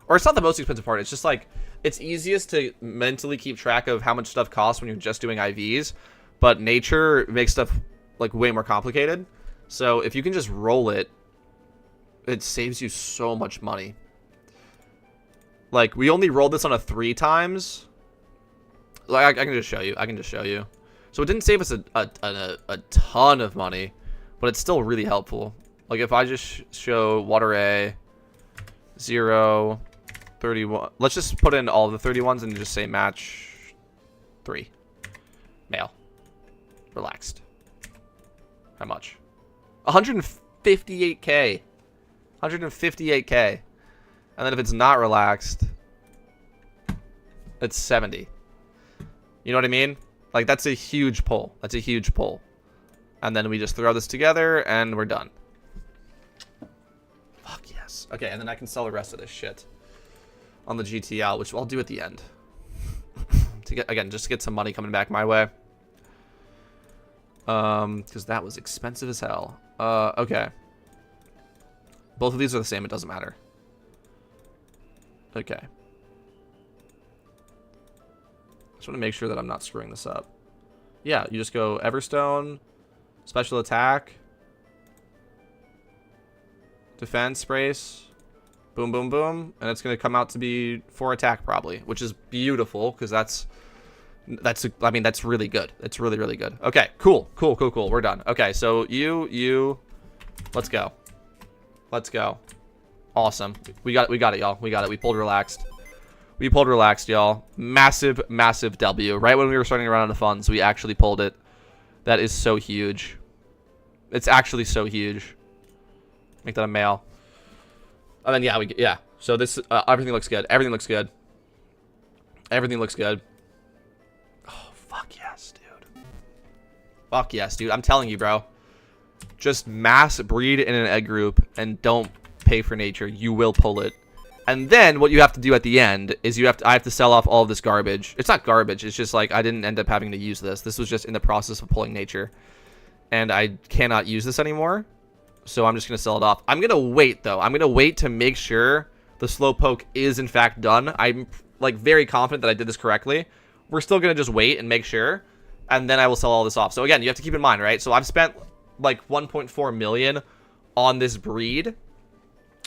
Or it's not the most expensive part. It's just like, it's easiest to mentally keep track of how much stuff costs when you're just doing IVs. But nature makes stuff like way more complicated. So if you can just roll it, it saves you so much money. Like, we only rolled this on a 3 times. Like, I can just show you. So it didn't save us a ton of money, but it's still really helpful. Like, if I just show water A, 0, 31. Let's just put in all of the 31s and just say match 3. Male. Relaxed. How much? 158k. 158k. And then if it's not relaxed, it's 70. You know what I mean? Like, that's a huge pull. That's a huge pull. And then we just throw this together and we're done. Fuck yes. Okay, and then I can sell the rest of this shit on the GTL, which I'll do at the end. To get, again, just to get some money coming back my way. Because that was expensive as hell. Okay. Both of these are the same. It doesn't matter. Okay. Just want to make sure that I'm not screwing this up. Yeah, you just go Everstone, special attack, defense, brace, boom, boom, boom, and it's going to come out to be 4 attack probably, which is beautiful because that's I mean, that's really good. It's really, really good. Okay, cool. We're done. Okay, so you, let's go. Let's go. Awesome. We got it, y'all. We got it. We pulled relaxed. We pulled relaxed, y'all. Massive, massive W. Right when we were starting to run out of funds, we actually pulled it. That is so huge. It's actually so huge. Make that a male. And then, yeah. So this, everything looks good. Everything looks good. Everything looks good. Oh, fuck yes, dude. Fuck yes, dude. I'm telling you, bro. Just mass breed in an egg group and don't pay for nature. You will pull it. And then what you have to do at the end is I have to sell off all of this garbage. It's not garbage. It's just like I didn't end up having to use this. This was just in the process of pulling nature. And I cannot use this anymore. So I'm just going to sell it off. I'm going to wait, though. I'm going to wait to make sure the Slowpoke is, in fact, done. I'm, like, very confident that I did this correctly. We're still going to just wait and make sure. And then I will sell all this off. So, again, you have to keep in mind, right? So I've spent, like, 1.4 million on this breed.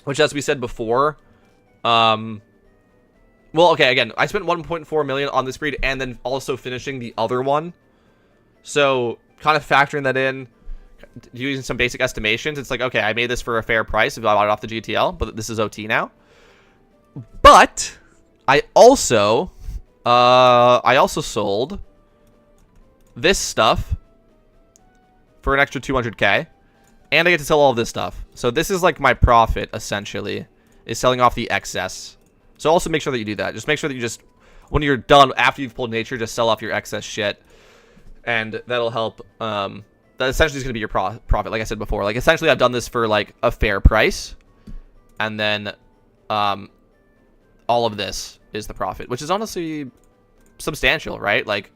Which, as we said before... well, okay, again, I spent 1.4 million on this breed and then also finishing the other one. So, kind of factoring that in, using some basic estimations, it's like, okay, I made this for a fair price if I bought it off the GTL, but this is OT now. But, I also sold this stuff for an extra 200k, and I get to sell all of this stuff. So, this is like my profit, essentially. Is selling off the excess. So also make sure that you do that. Just make sure that you just, when you're done, after you've pulled nature, just sell off your excess shit. And that'll help. That essentially is going to be your profit, like I said before. Like, essentially, I've done this for, like, a fair price. And then all of this is the profit, which is honestly substantial, right? Like,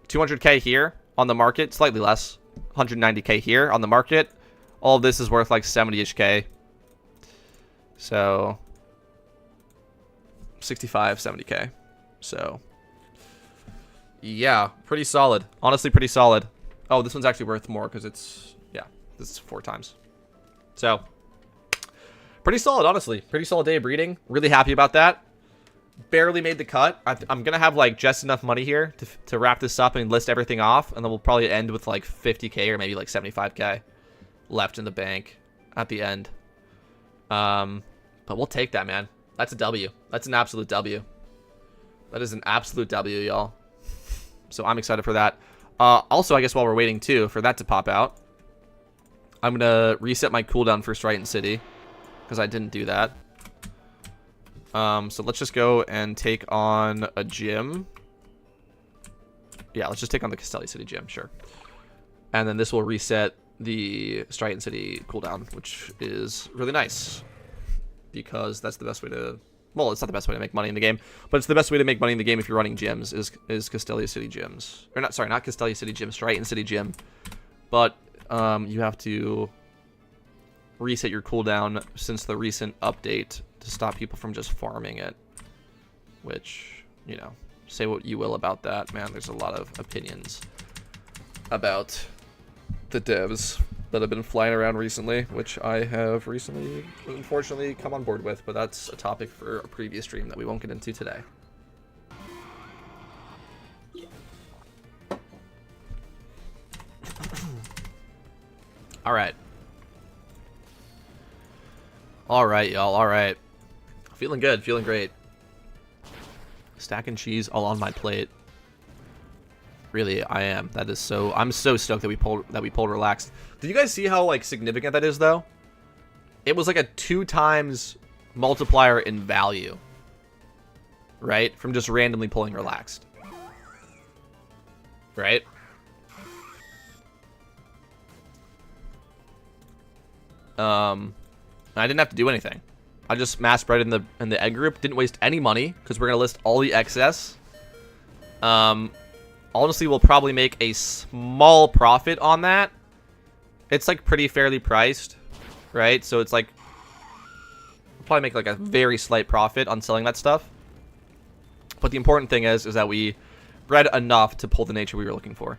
200k here on the market, slightly less. 190k here on the market. All of this is worth, like, 70-ish k. So, 65, 70k. So, yeah, pretty solid. Honestly, pretty solid. Oh, this one's actually worth more because it's, yeah, this is 4 times. So, pretty solid, honestly. Pretty solid day of breeding. Really happy about that. Barely made the cut. I'm going to have, like, just enough money here to wrap this up and list everything off. And then we'll probably end with, like, 50k or maybe, like, 75k left in the bank at the end. But we'll take that, man. That's a W. That's an absolute W. That is an absolute W, y'all. So I'm excited for that. Also, I guess while we're waiting, too, for that to pop out, I'm going to reset my cooldown for Strien City, because I didn't do that. So let's just go and take on a gym. Yeah, let's just take on the Castelli City gym, sure. And then this will reset the Strien City cooldown, which is really nice. Because that's the best way to... Well, it's not the best way to make money in the game, but it's the best way to make money in the game if you're running gyms, is Castelli City gyms. Or not, sorry, not Castelli City gym, Strien City gym. But you have to reset your cooldown since the recent update to stop people from just farming it. Which, you know, say what you will about that, man. There's a lot of opinions about the devs that have been flying around recently, which I have recently, unfortunately, come on board with, but that's a topic for a previous stream that we won't get into today. Alright. Alright, y'all, alright. Feeling good, feeling great. Stacking cheese all on my plate. Really, I am. That is so... I'm so stoked that we pulled relaxed. Did you guys see how, like, significant that is, though? It was like a 2 times multiplier in value. Right? From just randomly pulling relaxed. Right? I didn't have to do anything. I just mass bred in the egg group. Didn't waste any money, because we're going to list all the excess. Honestly, we'll probably make a small profit on that. It's, like, pretty fairly priced, right? So it's, like, we'll probably make, like, a very slight profit on selling that stuff. But the important thing is that we bred enough to pull the nature we were looking for.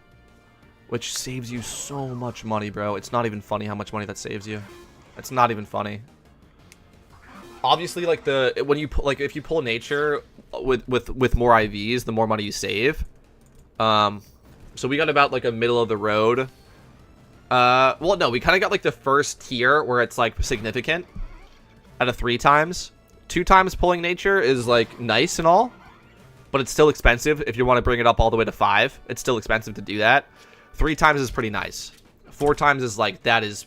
Which saves you so much money, bro. It's not even funny how much money that saves you. It's not even funny. Obviously, like, if you pull nature with more IVs, the more money you save. So we got about like a middle of the road. Well, no, we kind of got like the first tier where it's like significant out of 3 times. 2 times pulling nature is like nice and all, but it's still expensive. If you want to bring it up all the way to 5, it's still expensive to do that. 3 times is pretty nice. 4 times is like, that is,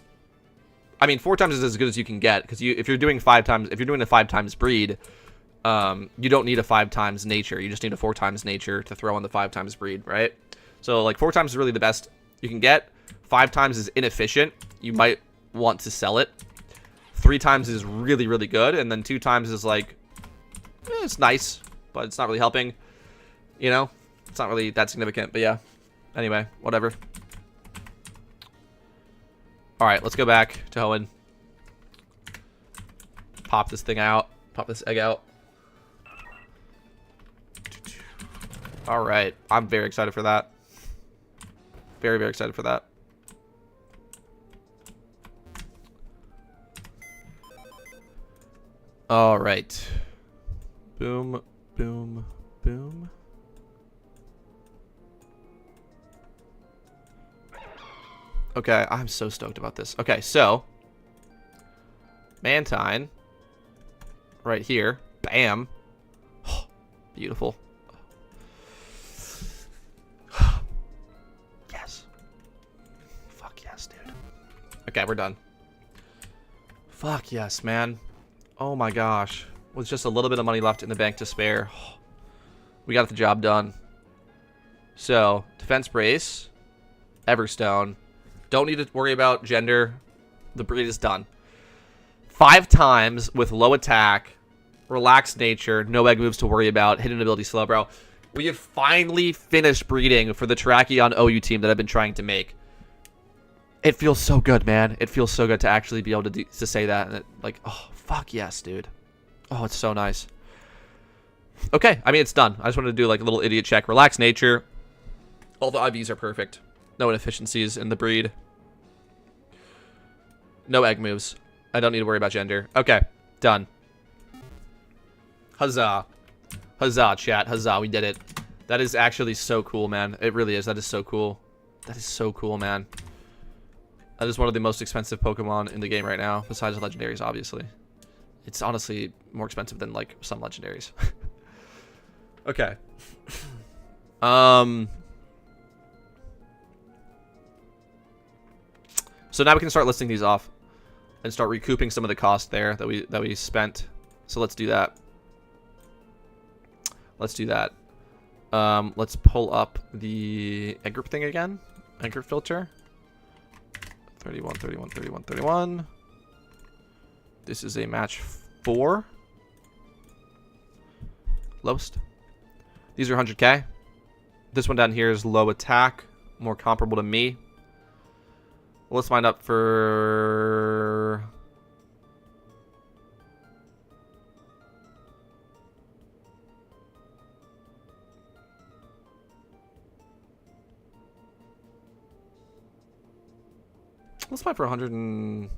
I mean, 4 times is as good as you can get, because if you're doing 5 times, if you're doing a 5 times breed, you don't need a 5 times nature. You just need a 4 times nature to throw on the 5 times breed, right? So like 4 times is really the best you can get. 5 times is inefficient. You might want to sell it. 3 times is really, really good, and then 2 times is like, it's nice, but it's not really helping. You know, it's not really that significant. But yeah. Anyway, whatever. All right, let's go back to Hoenn. Pop this thing out. Pop this egg out. All right, I'm very excited for that. Very, very excited for that. All right. Boom, boom, boom. Okay, I'm so stoked about this. Okay, so Mantine right here. Bam. Oh, beautiful. Yes. Fuck yes, dude. Okay, we're done. Fuck yes, man. Oh my gosh. With just a little bit of money left in the bank to spare, we got the job done. So, defense brace, Everstone. Don't need to worry about gender. The breed is done. 5 times with low attack, relaxed nature, no egg moves to worry about, hidden ability Slowbro. We have finally finished breeding for the Terrakion OU team that I've been trying to make. It feels so good, man. It feels so good to actually be able to say that. And like, oh, fuck yes, dude. Oh, it's so nice. Okay, I mean, it's done. I just wanted to do like a little idiot check. Relaxed nature. All the IVs are perfect. No inefficiencies in the breed. No egg moves. I don't need to worry about gender. Okay, done. Huzzah. Huzzah, chat. Huzzah, we did it. That is actually so cool, man. It really is. That is so cool. That is so cool, man. That is one of the most expensive Pokemon in the game right now, besides legendaries, obviously. It's honestly more expensive than, like, some legendaries. Okay. So now we can start listing these off and start recouping some of the cost there that we spent. So let's do that. Let's do that. Let's pull up the egg group thing again. Egg group filter. 31, 31, 31, 31. This is a match 4. Lowest. These are 100k. This one down here is low attack, more comparable to me. Let's line up for... Let's find for 100 and...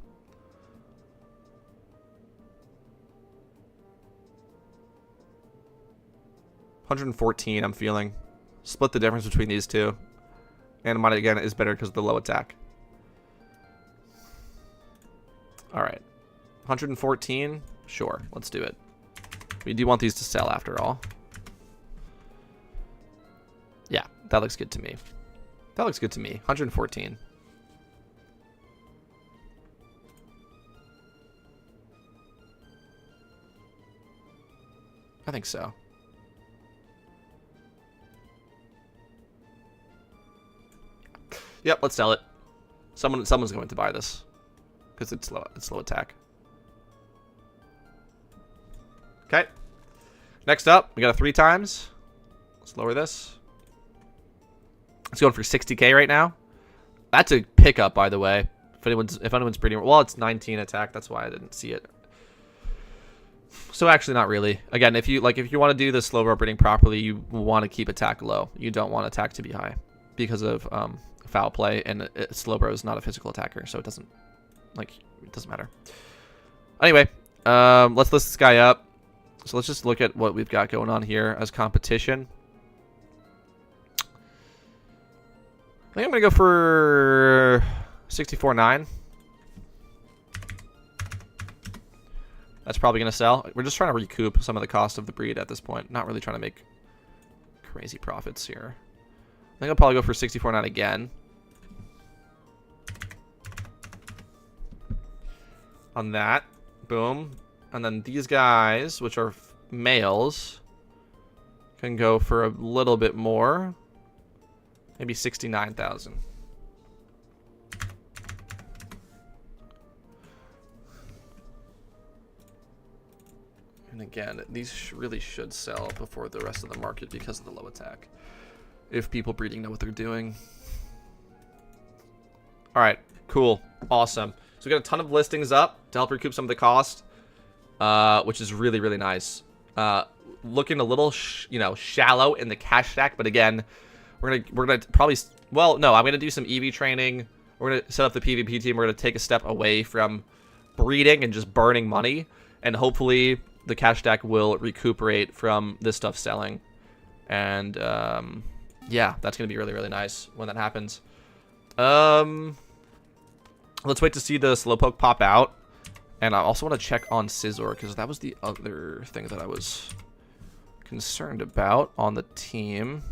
114, I'm feeling. Split the difference between these two. And mine, again, is better because of the low attack. Alright. 114? Sure, let's do it. We do want these to sell after all. Yeah, that looks good to me. That looks good to me. 114. I think so. Yep, let's sell it. Someone's going to buy this because it's low attack. Okay. Next up, we got a 3 times. Let's lower this. It's going for 60k right now. That's a pickup, by the way. If anyone's breeding, well, it's 19 attack. That's why I didn't see it. So actually, not really. Again, if you want to do the Slowbro breeding properly, you want to keep attack low. You don't want attack to be high because of foul play, and Slowbro is not a physical attacker, so it doesn't matter. Anyway, let's list this guy up. So let's just look at what we've got going on here as competition. I think I'm gonna go for 64.9. That's probably gonna sell. We're just trying to recoup some of the cost of the breed at this point. Not really trying to make crazy profits here. I think I'll probably go for 64.9 again. On that. Boom. And then these guys, which are males, can go for a little bit more. Maybe 69,000. And again, these really should sell before the rest of the market because of the low attack. If people breeding know what they're doing. Alright, cool. Awesome. So we got a ton of listings up to help recoup some of the cost, which is really, really nice. Looking a little, shallow in the cash stack, but again, we're gonna probably, well, no, I'm gonna do some EV training. We're gonna set up the PvP team. We're gonna take a step away from breeding and just burning money, and hopefully the cash stack will recuperate from this stuff selling. And yeah, that's gonna be really, really nice when that happens. Let's wait to see the Slowpoke pop out. And I also want to check on Scizor, because that was the other thing that I was concerned about on the team.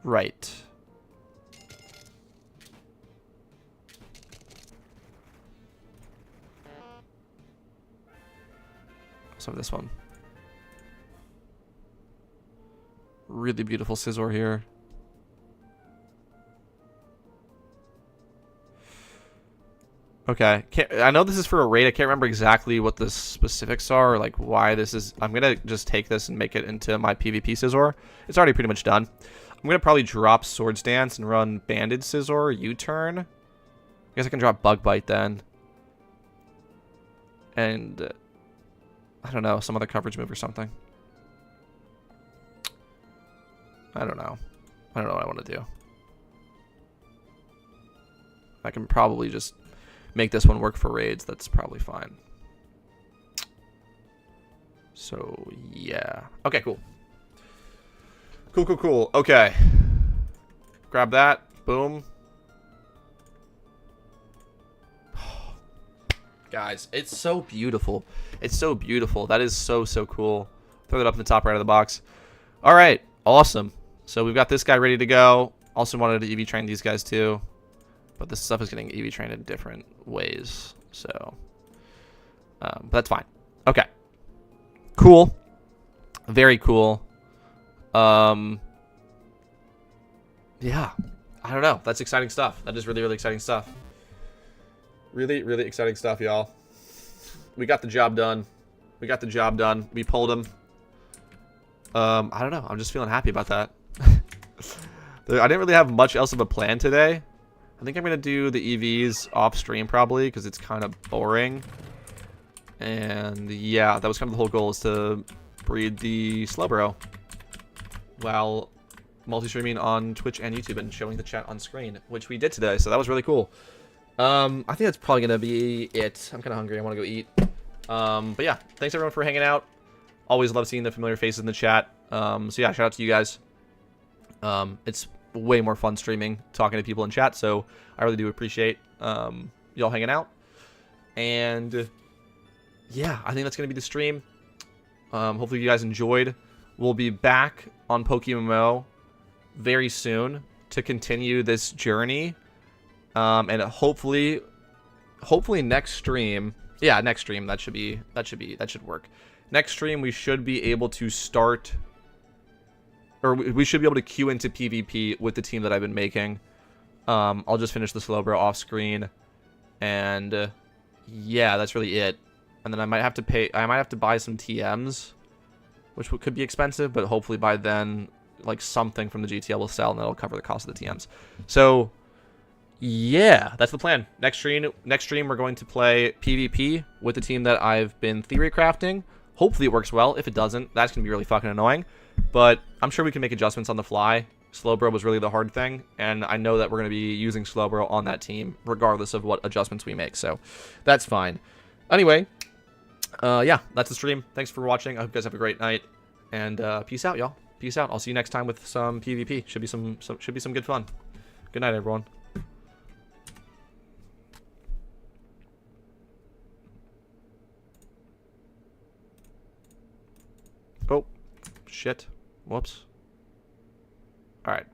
Right. Some of this one. Really beautiful Scizor here. Okay, I know this is for a raid. I can't remember exactly what the specifics are, or like why this is. I'm gonna just take this and make it into my PvP Scizor. It's already pretty much done. I'm gonna probably drop Swords Dance and run Banded Scizor, U-turn. I guess I can drop Bug Bite then. And I don't know, some other coverage move or something. I don't know. I don't know what I want to do. I can probably just make this one work for raids. That's probably fine. So, yeah. Okay, cool. Cool. Okay. Grab that. Boom. Guys, it's so beautiful. It's so beautiful. That is so cool. Throw that up in the top right of the box. All right. Awesome. So we've got this guy ready to go. Also wanted to EV train these guys too. But this stuff is getting EV trained in different ways. So, but that's fine. Okay. Cool. Very cool. Yeah. I don't know. That's exciting stuff. That is really exciting stuff. Really exciting stuff, y'all. We got the job done. We pulled him. I don't know. I'm just feeling happy about that. I didn't really have much else of a plan today. I think I'm going to do the EVs off stream probably because it's kind of boring. And yeah, that was kind of the whole goal, is to breed the Slowbro while multi-streaming on Twitch and YouTube and showing the chat on screen, which we did today. So that was really cool. I think that's probably going to be it. I'm kind of hungry. I want to go eat. But yeah, thanks everyone for hanging out. Always love seeing the familiar faces in the chat. So yeah, shout out to you guys. It's way more fun streaming, talking to people in chat, so I really do appreciate y'all hanging out. And yeah, I think that's going to be the stream. Hopefully you guys enjoyed. We'll be back on PokeMMO very soon to continue this journey. And hopefully next stream, yeah, next stream, that should work. Next stream, we should be able to start, or we should be able to queue into PvP with the team that I've been making. I'll just finish the Slowbro off screen, and yeah, that's really it. And then I might have to buy some TMs, which could be expensive, but hopefully by then, like, something from the GTL will sell, and that'll cover the cost of the TMs. So yeah, that's the plan. Next stream, we're going to play PvP with the team that I've been theory crafting. Hopefully it works well. If it doesn't, that's going to be really fucking annoying. But I'm sure we can make adjustments on the fly. Slowbro was really the hard thing, and I know that we're going to be using Slowbro on that team, regardless of what adjustments we make. So that's fine. Anyway, yeah, that's the stream. Thanks for watching. I hope you guys have a great night. And peace out, y'all. Peace out. I'll see you next time with some PvP. Should be some good fun. Good night, everyone. Oh, shit. Whoops. All right.